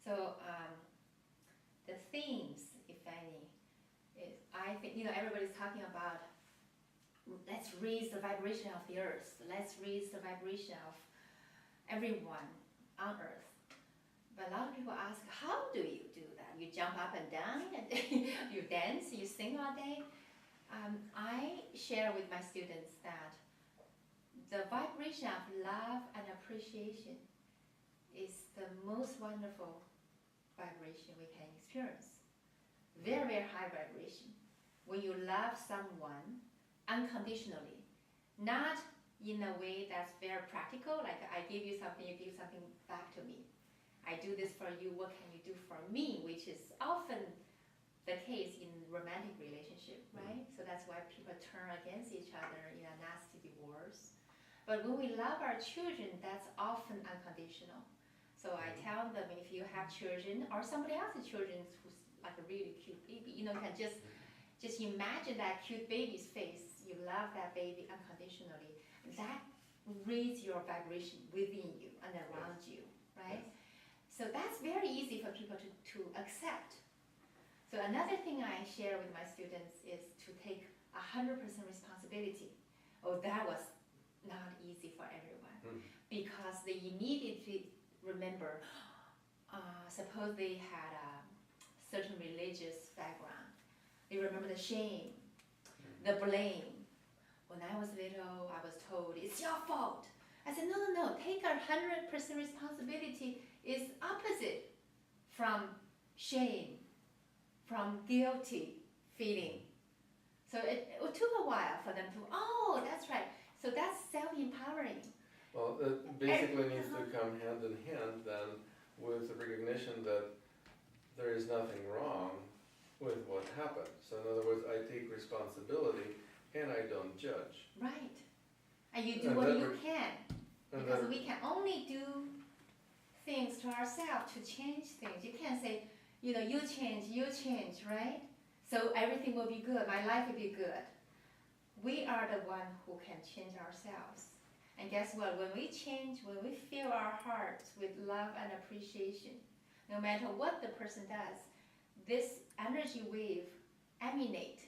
So the themes, if any, is I think everybody's talking about let's raise the vibration of the earth, let's raise the vibration of everyone on earth. But a lot of people ask, how do you do that? You jump up and down, and you dance, you sing all day. I share with my students that the vibration of love and appreciation is the most wonderful vibration we can experience. Very, very high vibration. When you love someone unconditionally, not in a way that's very practical, like I give you something, you give something back to me. I do this for you, what can you do for me? Which is often the case in romantic relationship, right? So that's why people turn against each other in a nasty divorce. But when we love our children, that's often unconditional. So I tell them, if you have children or somebody else's children who's like a really cute baby, you can just imagine that cute baby's face. You love that baby unconditionally. That raises your vibration within you and around you, right? So that's very easy for people to accept. So another thing I share with my students is to take 100% responsibility. Oh, that was not easy for everyone because they immediately remember, suppose they had a certain religious background. They remember the shame, the blame. When I was little, I was told, it's your fault. I said, no, take 100% responsibility is opposite from shame, from guilty feeling. So it took a while for them to, oh, that's right. So that's self-empowering. Well, it basically needs to come hand in hand then with the recognition that there is nothing wrong with what happened. So in other words, I take responsibility and I don't judge. Right. And you do what you can. Because we can only do things to ourselves to change things. You can't say, you change, right? So everything will be good, my life will be good. We are the one who can change ourselves. And guess what? When we change, when we fill our hearts with love and appreciation, no matter what the person does, this energy wave emanate.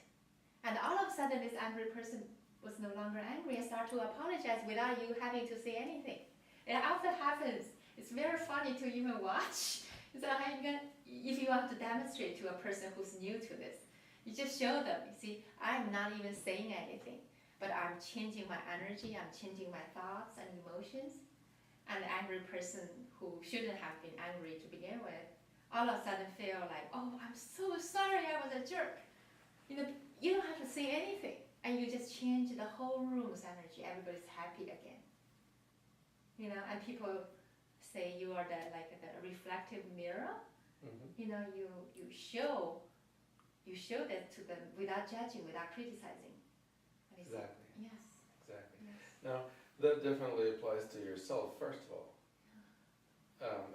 And all of a sudden, this angry person was no longer angry and start to apologize without you having to say anything. It often happens. It's very funny to even watch. So if you want to demonstrate to a person who's new to this, you just show them, you see, I'm not even saying anything, but I'm changing my energy, I'm changing my thoughts and emotions. And the angry person who shouldn't have been angry to begin with, all of a sudden feel like, oh, I'm so sorry I was a jerk. You don't have to say anything. and you just change the whole room's energy. Everybody's happy again. You know, and people say you are the reflective mirror. Mm-hmm. You know, you show that to them without judging, without criticizing. And it's, Exactly. yes. Exactly. Yes. Now, that definitely applies to yourself, first of all.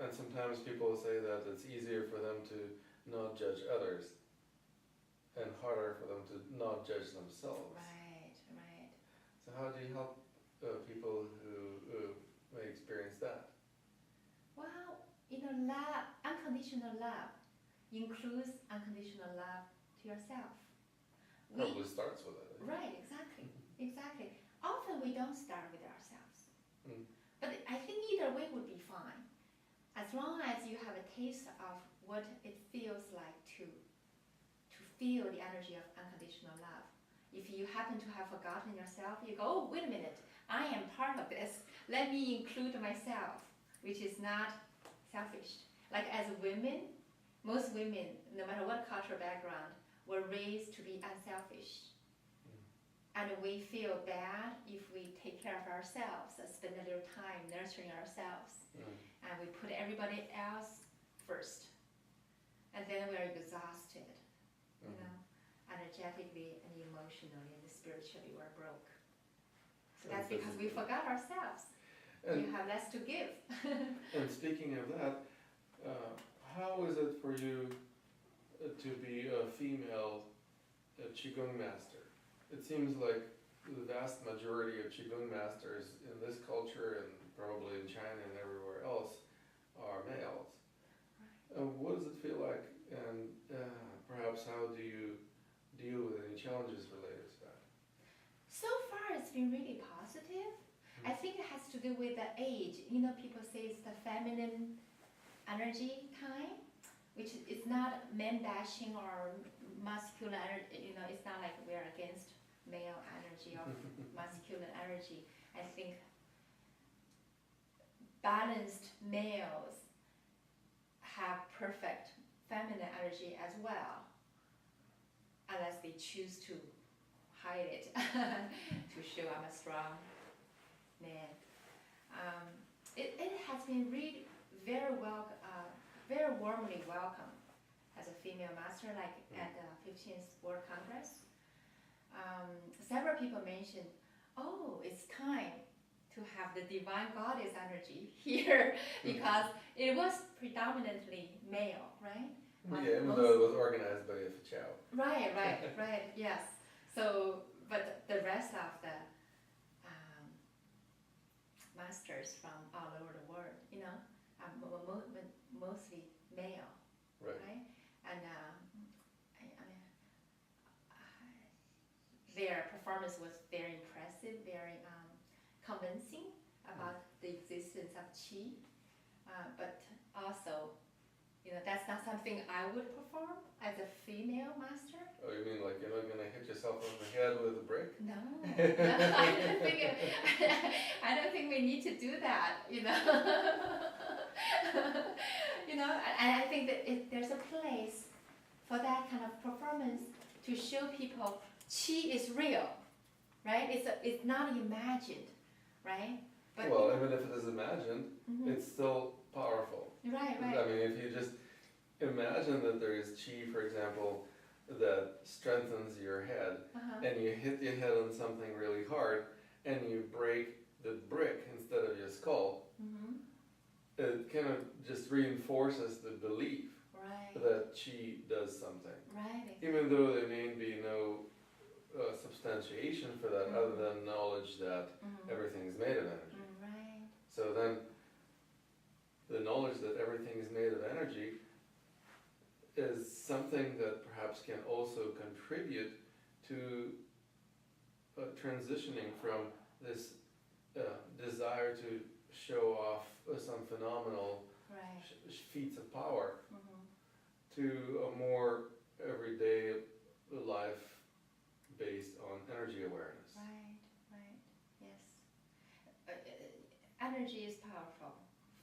And sometimes people say that it's easier for them to not judge others and harder for them to not judge themselves. Right, right. So how do you help people who may experience that? Well, you know, unconditional love includes unconditional love to yourself. Probably starts with it. Right, exactly, exactly. Often we don't start with ourselves. Mm. But I think either way would be fine. As long as you have a taste of what it feels like to feel the energy of unconditional love. If you happen to have forgotten yourself, you go, oh, wait a minute, I am part of this. Let me include myself, which is not selfish. Like as women, most women, no matter what cultural background, were raised to be unselfish. And we feel bad if we take care of ourselves, spend a little time nurturing ourselves. And we put everybody else first. And then we are exhausted, you know, energetically and emotionally and spiritually we're broke. So that's because we forgot ourselves. And you have less to give. And speaking of that, how is it for you to be a female Qigong master? It seems like the vast majority of Qigong masters in this culture and probably in China and everywhere else are males. What does it feel like, and perhaps how do you deal with any challenges related to that? So far it's been really positive. I think it has to do with the age. You know, people say it's the feminine energy time, which is not men bashing or masculine energy. You know, it's not like we're against male energy or masculine energy. I think balanced males have perfect feminine energy as well, unless they choose to hide it to show I'm a strong man. It has been really very warmly welcomed as a female master, like at the 15th World Congress. Several people mentioned, oh, it's time to have the divine goddess energy here because it was predominantly male, right? Yeah, even though it was organized by Yifu Chao. Right, yes. So, but the rest of the masters from all over the world, you know, mostly male, right? And their performance was very impressive, very convincing about the existence of qi, but also, you know, that's not something I would perform as a female master. Oh, you mean like you're not going to hit yourself on the head with a brick? No, I don't think we need to do that, you know. You know, and I think that there's a place for that kind of performance to show people qi is real, right? It's not imagined, right? But well, even if it is imagined, it's still powerful. Right. I mean, if you just imagine that there is qi, for example, that strengthens your head, and you hit your head on something really hard, and you break the brick instead of your skull, it kind of just reinforces the belief that qi does something. Right. Even though there may be no substantiation for that other than knowledge that everything is made of energy. Right. So then the knowledge that everything is made of energy is something that perhaps can also contribute to transitioning from this desire to show off some phenomenal feats of power to a more everyday life based on energy awareness. Right, yes. Energy is powerful.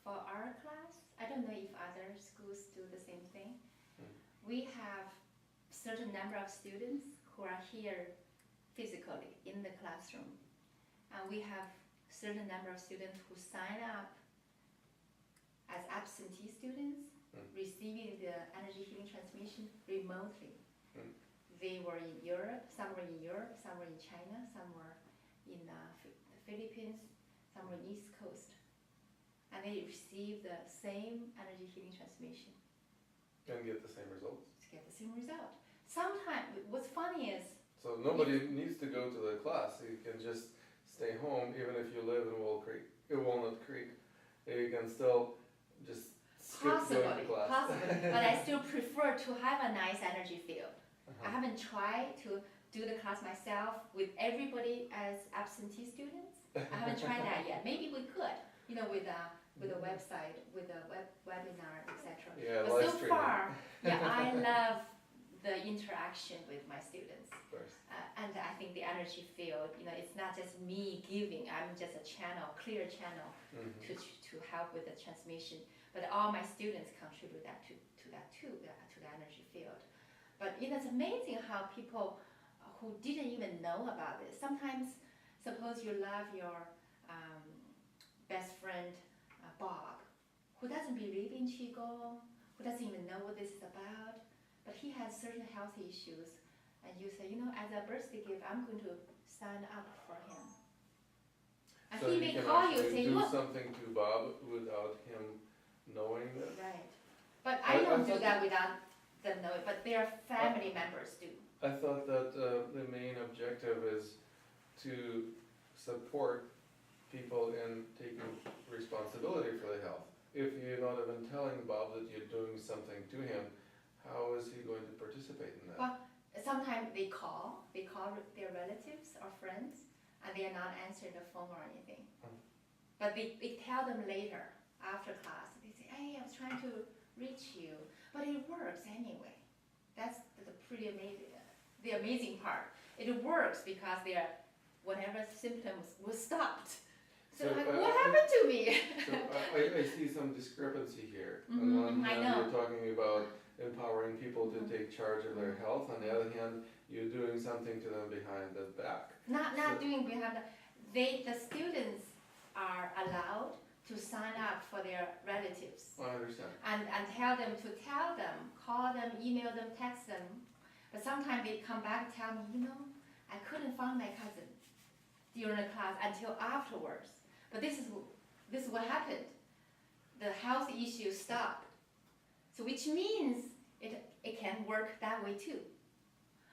For our class, I don't know if other schools do the same thing. We have certain number of students who are here physically in the classroom. And we have certain number of students who sign up as absentee students, receiving the energy healing transmission remotely. They were in Europe, some were in Europe, some were in China, some were in the Philippines, some were in East Coast. And they received the same energy healing transmission. And get the same results. To get the same result. Sometimes, what's funny is... So nobody needs to go to the class. You can just stay home, even if you live in Walnut Creek. You can still just skip going to class. Possibly, but I still prefer to have a nice energy field. I haven't tried to do the class myself with everybody as absentee students. I haven't tried that yet. Maybe we could, with a website, with a webinar, etc. Yeah, but so far, I love the interaction with my students. Of course. And I think the energy field, it's not just me giving. I'm just a channel, clear channel to help with the transmission. But all my students contribute that to the energy field. But it's amazing how people who didn't even know about this. Sometimes, suppose you love your best friend Bob, who doesn't believe in Qigong, who doesn't even know what this is about, but he has certain health issues, and you say, as a birthday gift, I'm going to sign up for him. And so he may call you and say, do something to Bob without him knowing that? Right. But I don't do that without them knowing, but their family members do. I thought that the main objective is to support people in taking responsibility for their health. If you're not even telling Bob that you're doing something to him, how is he going to participate in that? Well, sometimes they call their relatives or friends, and they are not answering the phone or anything. But they tell them later, after class, they say, hey, I was trying to reach you, but it works anyway. That's the pretty amazing, the amazing part. It works because whatever symptoms were stopped. So what happened to me? So I see some discrepancy here. On one hand, you're talking about empowering people to take charge of their health. On the other hand, you're doing something to them behind the back. Not doing behind the students are allowed to sign up for their relatives. I understand. And tell them, call them, email them, text them. But sometimes they come back and tell me, I couldn't find my cousin during the class until afterwards. But this is what happened. The health issue stopped. So which means it can work that way too.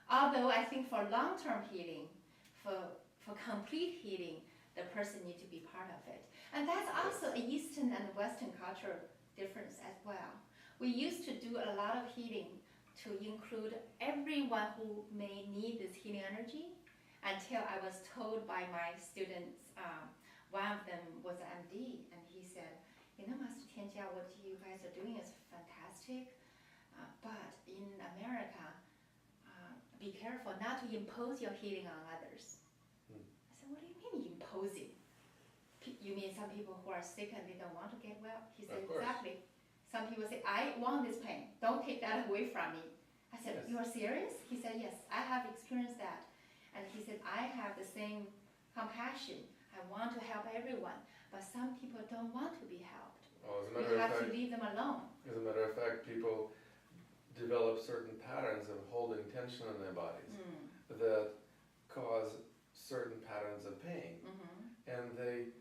Although I think for long-term healing, for complete healing, the person needs to be part of it. And that's also an Eastern and Western cultural difference as well. We used to do a lot of healing to include everyone who may need this healing energy, until I was told by my students, one of them was an MD, and he said, Master Tianjia, what you guys are doing is fantastic, but in America, be careful not to impose your healing on others. I said, what do you mean imposing? You mean some people who are sick and they don't want to get well? He said, exactly. Some people say, I want this pain. Don't take that away from me. I said, you are serious? He said, yes, I have experienced that. And he said, I have the same compassion. I want to help everyone. But some people don't want to be helped. We have to leave them alone. As a matter of fact, people develop certain patterns of holding tension in their bodies that cause certain patterns of pain. And they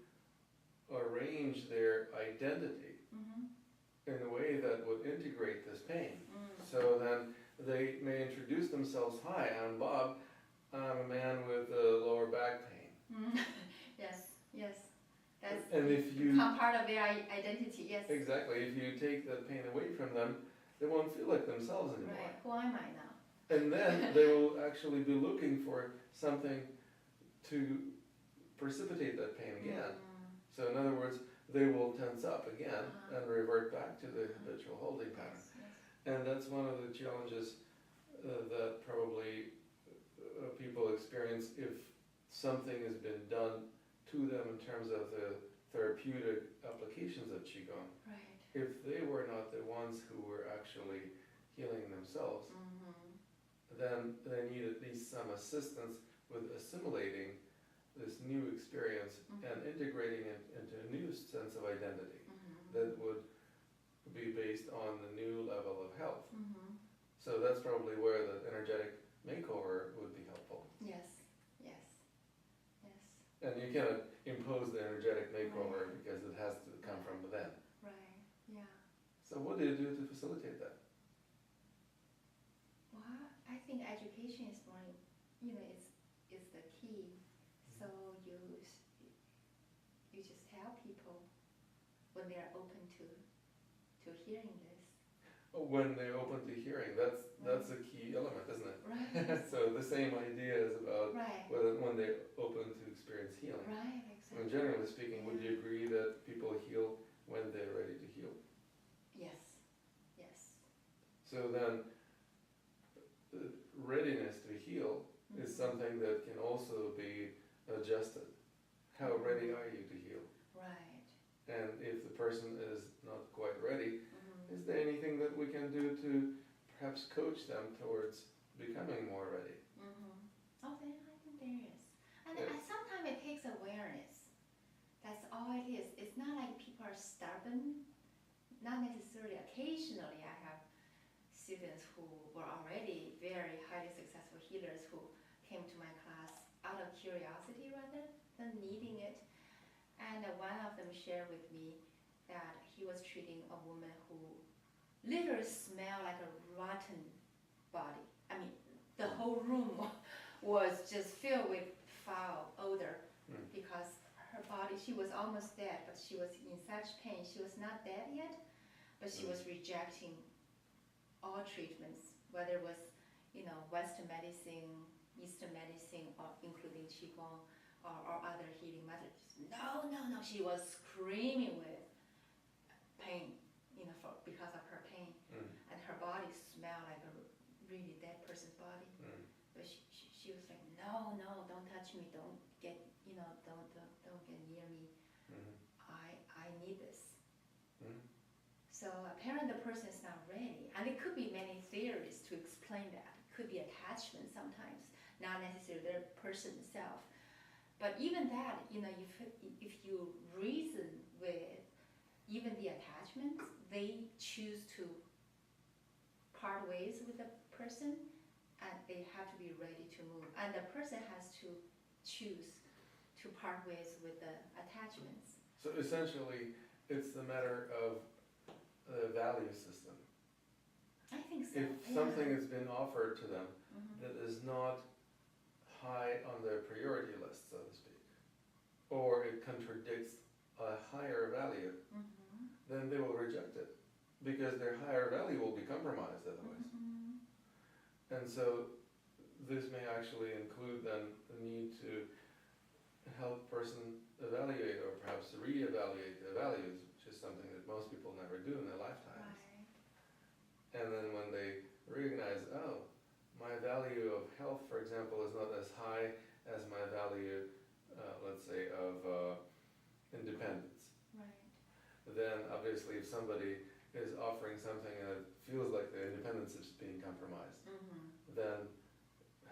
arrange their identity in a way that would integrate this pain. So then they may introduce themselves, hi, I'm Bob, I'm a man with lower back pain. Yes. That's and if you become part of their identity, yes. Exactly. If you take the pain away from them, they won't feel like themselves anymore. Right. Who am I now? And then they will actually be looking for something to precipitate that pain again. So in other words, they will tense up again and revert back to the habitual holding pattern. And that's one of the challenges that probably people experience if something has been done to them in terms of the therapeutic applications of Qigong. Right. If they were not the ones who were actually healing themselves, then they need at least some assistance with assimilating this new experience and integrating it into a new sense of identity that would be based on the new level of health. So that's probably where the energetic makeover would be helpful. Yes, yes, yes. And you cannot impose the energetic makeover because it has to come from within. Right, yeah. So what do you do to facilitate that? Well, I think education is more, is the key. So you just tell people when they're open to hearing this. When they're open to hearing, that's a key element, isn't it? Right. So the same idea is about Right. when they're open to experience healing. Right, exactly. And generally speaking, would you agree that people heal when they're ready to heal? Yes, yes. So then, the readiness to heal is something that can also be adjusted. How ready are you to heal? Right. And if the person is not quite ready, is there anything that we can do to perhaps coach them towards becoming more ready? Oh, then I think there is. And sometimes it takes awareness. That's all it is. It's not like people are stubborn. Not necessarily. Occasionally I have students who were already very highly successful healers who came to my class out of curiosity rather than needing it. And one of them shared with me that he was treating a woman who literally smelled like a rotten body. I mean, the whole room was just filled with foul odor because her body, she was almost dead, but she was in such pain. She was not dead yet, but she was rejecting all treatments, whether it was, Western medicine, Eastern medicine, or including Qigong or other healing methods. No. She was screaming with pain, because of her pain. And her body smelled like a really dead person's body. But she was like, no, don't touch me, don't get near me. I need this. So apparently the person is not ready. And there could be many theories to explain that. It could be attachment sometimes, not necessarily the person itself. But even that, if you reason with even the attachments, they choose to part ways with the person, and they have to be ready to move. And the person has to choose to part ways with the attachments. So essentially, it's a matter of the value system. I think so. If something has been offered to them that is not high on their priority list, so to speak, or it contradicts a higher value, then they will reject it because their higher value will be compromised otherwise. And so this may actually include then the need to help person evaluate or perhaps reevaluate their values, which is something that most people never do in their lifetimes. Right. And then when they recognize, oh, my value of health, for example, is not as high as my value, let's say, of independence. Right. Then obviously if somebody is offering something that feels like the independence is being compromised, then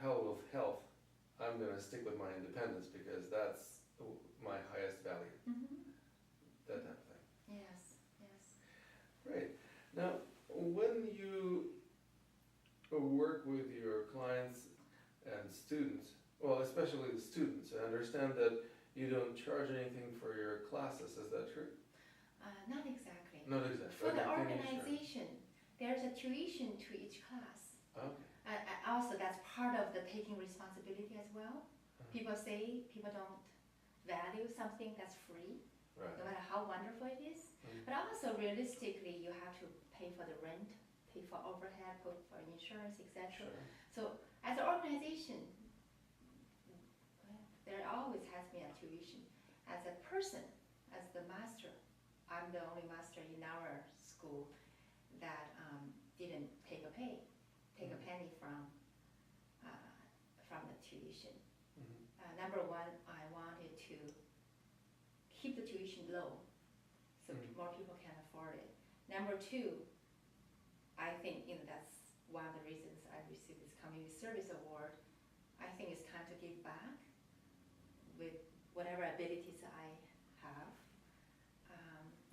hell with health, I'm going to stick with my independence because that's my highest value. That type of thing. Yes. Great. Now, when you work with your clients and students, well, especially the students, I understand that you don't charge anything for your classes, is that true? Not exactly. Not exactly. For the Okay, organization, there's a tuition to each class. Okay. Also, that's part of the taking responsibility as well. People say people don't value something that's free, Right. no matter how wonderful it is. But also, realistically, you have to pay for the rent, pay for overhead, pay for insurance, etc. Sure. So, as an organization, there always has been a tuition. As a person, as the master, I'm the only master in our school that didn't take a penny from the tuition. Number one, I wanted to keep the tuition low so more people can afford it. Number two, I think that's one of the reasons I received this Community Service Award. I think it's time to give back with whatever abilities I have.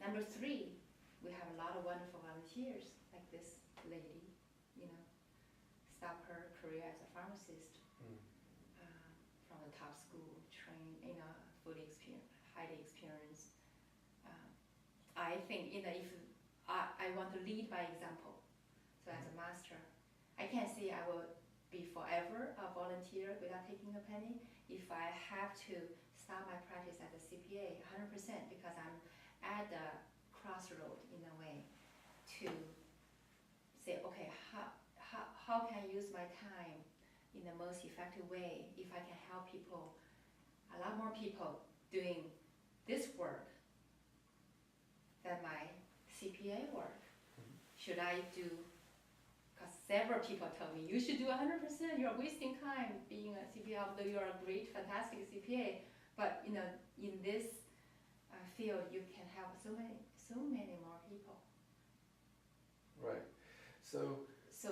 Number 3, we have a lot of wonderful volunteers, like this lady, stop her career as a pharmacist from the top school, trained, fully experienced, highly experienced. I think, if I want to lead by example, so as a master, I can't say I will be forever a volunteer without taking a penny. If I have to start my practice as a CPA, 100%, because I'm at the crossroad in a way to say, okay, how can I use my time in the most effective way if I can help people, a lot more people doing this work than my CPA work. Should I do, because several people told me, you should do 100%, you're wasting time being a CPA, although you're a great, fantastic CPA, but in this field, you can help so many more people. Right. So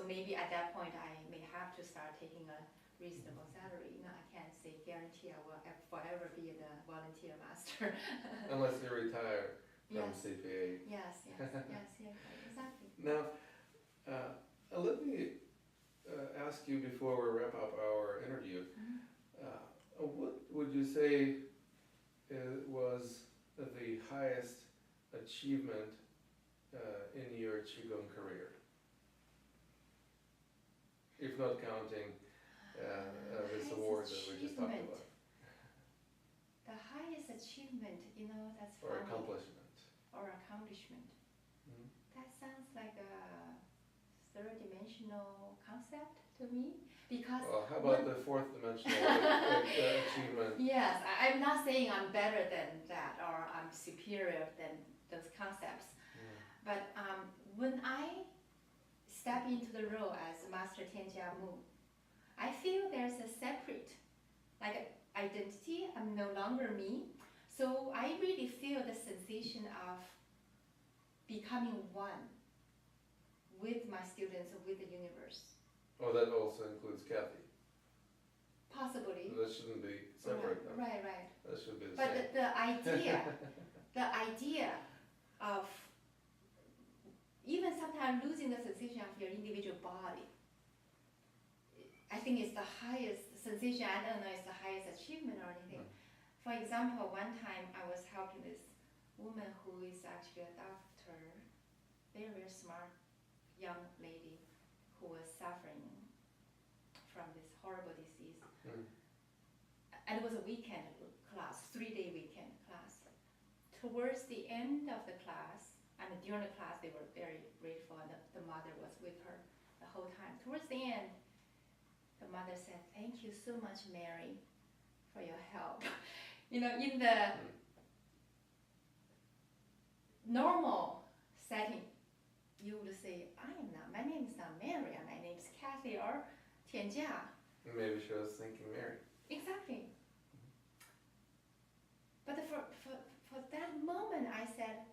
maybe at that point, I may have to start taking a reasonable salary. I can't say guarantee I will forever be the volunteer master. Unless you retire from Yes. CPA. Yes, exactly. Now, let me ask you before we wrap up our interview, what would you say was the highest achievement in your Qigong career? If not counting this award that we just talked about. The highest achievement, that's Or funny. accomplishment. Or accomplishment. That sounds like a third-dimensional concept to me, because. Well, how about the fourth-dimensional achievement? Yes, I'm not saying I'm better than that or I'm superior than those concepts, but when I step into the role as Master Cathy Mu, I feel there's a separate, identity. I'm no longer me. So I really feel the sensation of becoming one with my students, with the universe. Oh, that also includes Cathy. Possibly. That shouldn't be separate. Right. That should be the but same. the idea of even sometimes losing the sensation of your individual body, I think it's the highest sensation. I don't know, it's the highest achievement or anything. For example, one time I was helping this woman who is actually a doctor, very, very smart young lady who was suffering from this horrible disease. And it was a weekend class, 3-day weekend class. Towards the end of the class, and during the class they were very grateful, and the mother was with her the whole time. Towards the end, the mother said, "Thank you so much, Mary, for your help." In the normal setting, you would say, my name is not Mary, my name is Cathy or Tianjia. Maybe she was thinking Mary. Exactly. But for that moment, I said,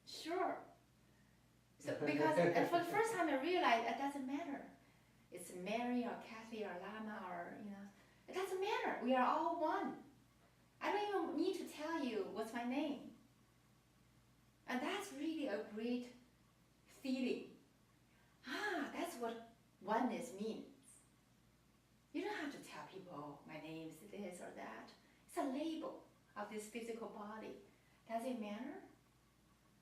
sure. So because for the first time I realized it doesn't matter. It's Mary or Cathy or Lama or, it doesn't matter. We are all one. I don't even need to tell you what's my name. And that's really a great feeling. That's what oneness means. You don't have to tell people my name is this or that. It's a label of this physical body. Does it matter?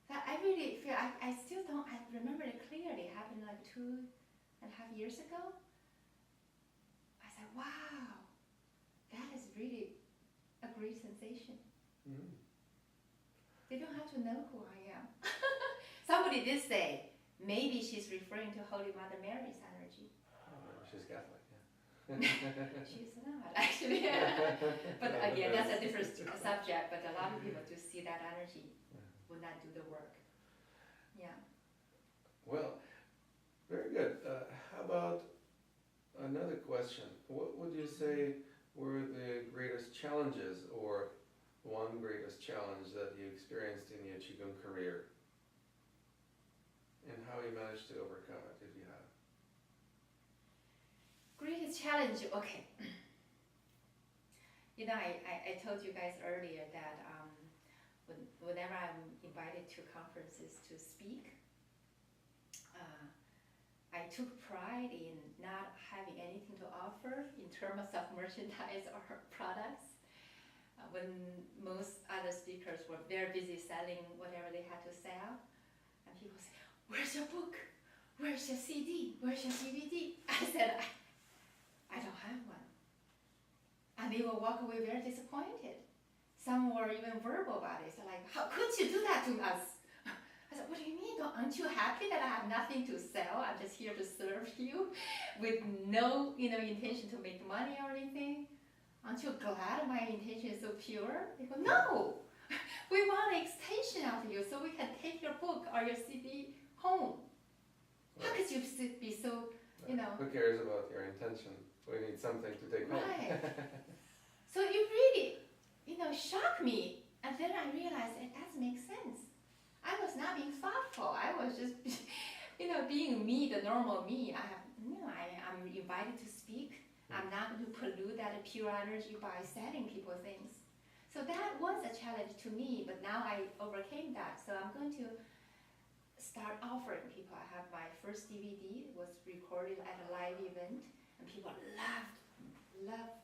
I really feel, I still don't, I remember it clearly. It happened like 2.5 years ago. I said, wow, that is really a great sensation. They don't have to know who I am. Somebody did say, maybe she's referring to Holy Mother Mary's energy. She's Catholic, yeah. She's not, actually. But again, that's a different subject, but a lot of people do see that energy when I do the work. Yeah. Well, very good. How about another question? What would you say were the greatest challenges, or one greatest challenge that you experienced in your Qigong career? And how you managed to overcome it, if you have? challenge, okay. You know, I told you guys earlier that whenever I'm invited to conferences to speak, I took pride in not having anything to offer in terms of merchandise or products. When most other speakers were very busy selling whatever they had to sell, and people say, "Where's your book? Where's your CD? Where's your DVD?" I said, I don't have one. And they will walk away very disappointed. Some were even verbal about it. So like, "How could you do that to us?" I said, "What do you mean? Aren't you happy that I have nothing to sell? I'm just here to serve you with no, intention to make money or anything. Aren't you glad my intention is so pure?" They go, "No, we want an extension of you so we can take your book or your CD home. How could you be so, Who cares about your intention? We need something to take home." Right. So it really, shocked me. And then I realized it doesn't make sense. I was not being thoughtful. I was just, being me, the normal me. I'm invited to speak. I'm not going to pollute that pure energy by selling people things. So that was a challenge to me, but now I overcame that. So I'm going to start offering people. I have my first DVD. It was recorded at a live event, and people loved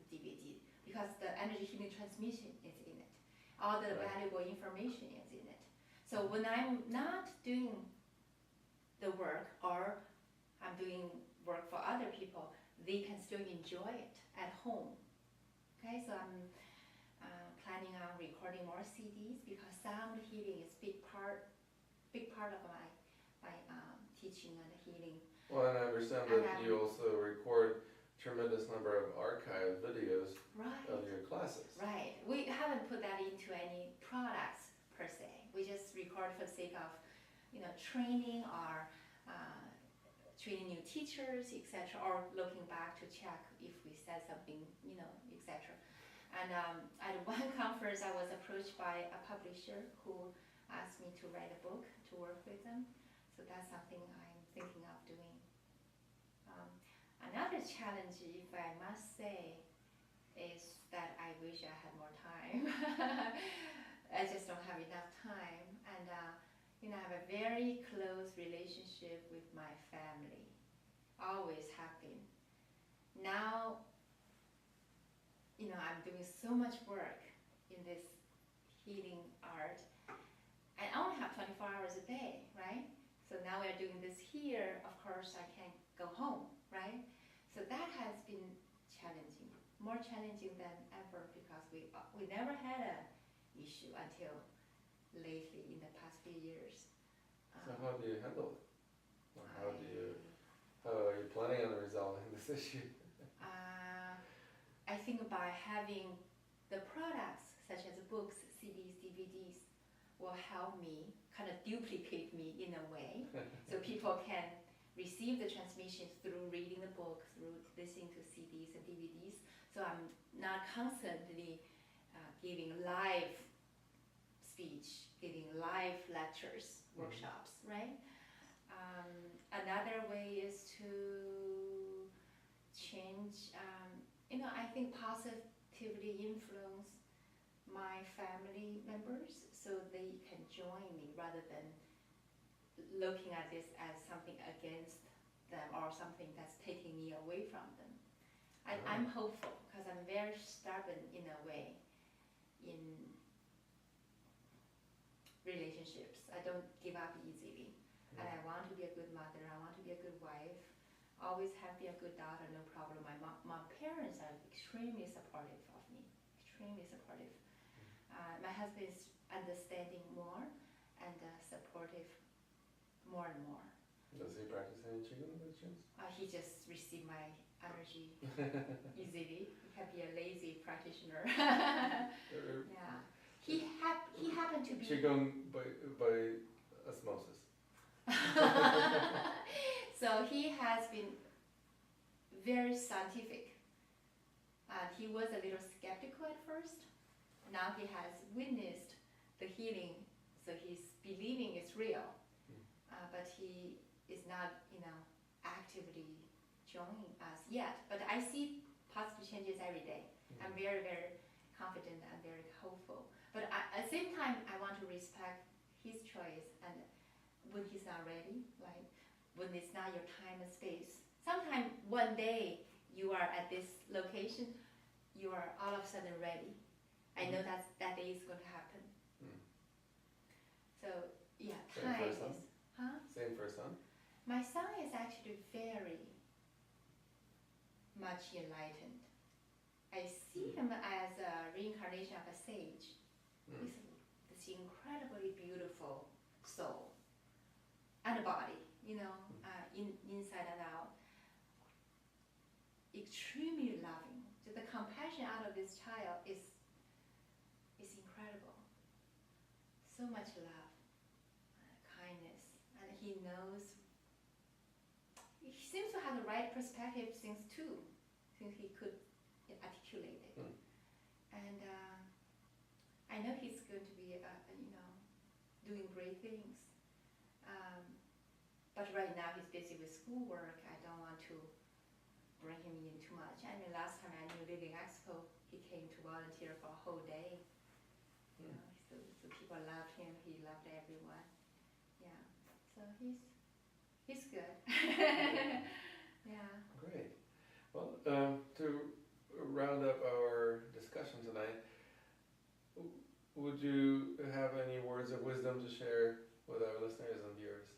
the DVD because the energy healing transmission is in it. All the valuable information is in it. So when I'm not doing the work or I'm doing work for other people, they can still enjoy it at home. Okay, so I'm planning on recording more CDs because sound healing is big part of my teaching and healing. Well, and I understand that you also record tremendous number of archive videos of your classes. Right. We haven't put that into any products per se. We just record for the sake of, training or training new teachers, etc., or looking back to check if we said something, etc. And at one conference, I was approached by a publisher who asked me to write a book to work with them. So that's something I'm thinking of doing. Another challenge, if I must say, is that I wish I had more time. I just don't have enough time. And I have a very close relationship with my family. Always have been. Now, I'm doing so much work in this healing art. I only have 24 hours a day, right? So now we're doing this here. Of course, I can't go home, right? So that has been challenging, more challenging than ever because we never had an issue until lately in the past few years. So how do you handle it? Or how are you planning on resolving this issue? I think by having the products such as books, CDs, DVDs will help me, kind of duplicate me in a way, so people can receive the transmissions through reading the book, through listening to CDs and DVDs. So I'm not constantly giving live speech, giving live lectures, workshops, right? Another way is to change, I think positively influence my family members so they can join me rather than looking at this as something against them or something that's taking me away from them. I'm hopeful because I'm very stubborn in a way in relationships. I don't give up easily. And I want to be a good mother, I want to be a good wife, always have been a good daughter, no problem. My parents are extremely supportive of me, extremely supportive. My husband is understanding more and supportive more and more. Does he practice any Qigong by chance? He just received my energy easily. He can be a lazy practitioner. Yeah. He happened to be... Qigong by osmosis. So he has been very scientific. He was a little skeptical at first. Now he has witnessed the healing, so he's believing it's real. But he is not, actively join us yet, but I see positive changes every day. I'm very, very confident and very hopeful. But at the same time, I want to respect his choice, and when he's not ready, right? When it's not your time and space. Sometimes one day you are at this location, you are all of a sudden ready. I know that day is going to happen. So yeah, time is. Huh? Same for son? My son is actually very much enlightened. I see him as a reincarnation of a sage. He's this incredibly beautiful soul and a body, inside and out. Extremely loving. So the compassion out of this child is incredible. So much love, kindness, and he knows. He seems to have the right perspective since he could articulate it. And I know he's going to be, doing great things. But right now he's busy with schoolwork. I don't want to bring him in too much. I mean, last time I knew Living Expo, he came to volunteer for a whole day. So people loved him. He loved everyone. Yeah. So he's good. Yeah. Great. Well, to round up our discussion tonight, would you have any words of wisdom to share with our listeners and viewers?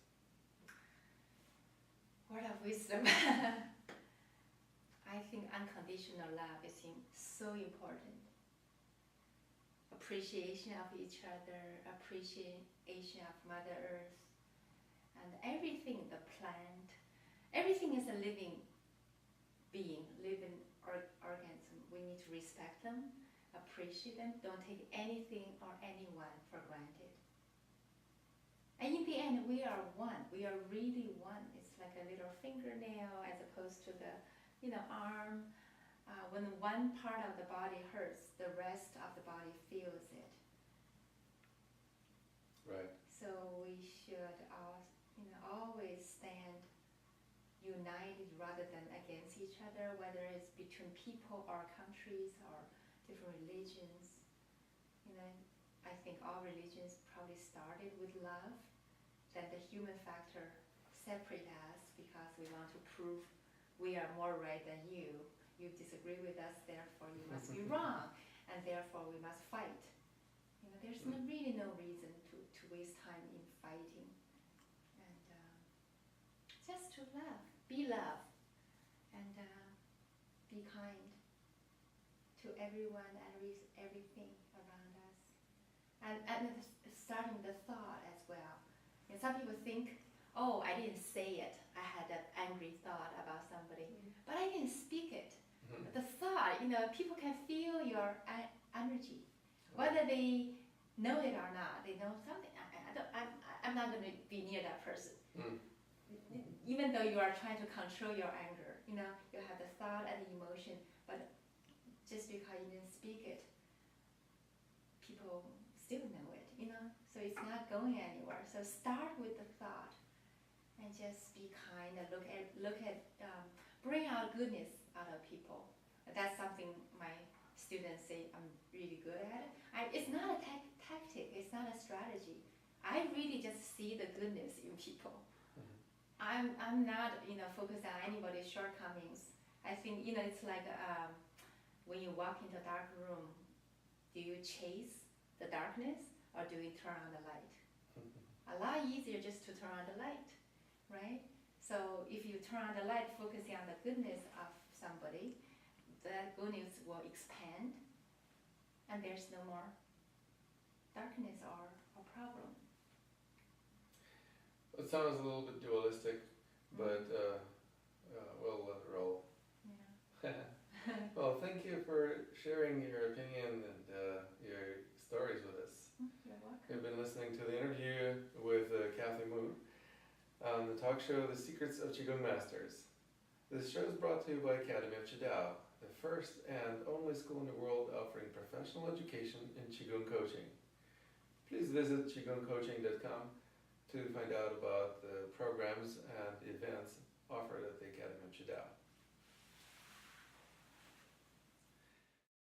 Word of wisdom. I think unconditional love is so important. Appreciation of each other, appreciation of Mother Earth, and everything, the plant, everything is a living being, living organism. We need to respect them, appreciate them, don't take anything or anyone for granted. And in the end, we are one. We are really one. It's like a little fingernail as opposed to the, arm. When one part of the body hurts, the rest of the body feels it. Right. So we should always stand united rather than against each other, whether it's between people or countries or different religions. I think all religions probably started with love. Then the human factor separates us because we want to prove we are more right than you. You disagree with us, therefore you must be wrong, and therefore we must fight. There's really no reason to waste time in fighting. And just to love, be love, and be kind to everyone and everything around us. And starting the thought as well. And some people think, oh, I didn't say it. I had an angry thought about somebody, but I didn't speak it. The thought, people can feel your energy, whether they know it or not. They know something. I'm not going to be near that person. Even though you are trying to control your anger, you have the thought and the emotion, but just because you didn't speak it, people still know it, so it's not going anywhere. So start with the thought and just be kind and look at bring out goodness out of people. That's something my students say I'm really good at. It's not a tactic, it's not a strategy. I really just see the goodness in people. I'm not focused on anybody's shortcomings. I think it's like when you walk into a dark room, do you chase the darkness or do you turn on the light? A lot easier just to turn on the light, right? So if you turn on the light, focusing on the goodness of somebody, that goodness will expand, and there's no more darkness or problem. It sounds a little bit dualistic, but we'll let it roll. Yeah. Well, thank you for sharing your opinion and your stories with us. You're welcome. We've been listening to the interview with Cathy Mu on the talk show The Secrets of Qigong Masters. This show is brought to you by Academy of Qidao, the first and only school in the world offering professional education in Qigong coaching. Please visit qigongcoaching.com to find out about the programs and events offered at the Academy of Qidao.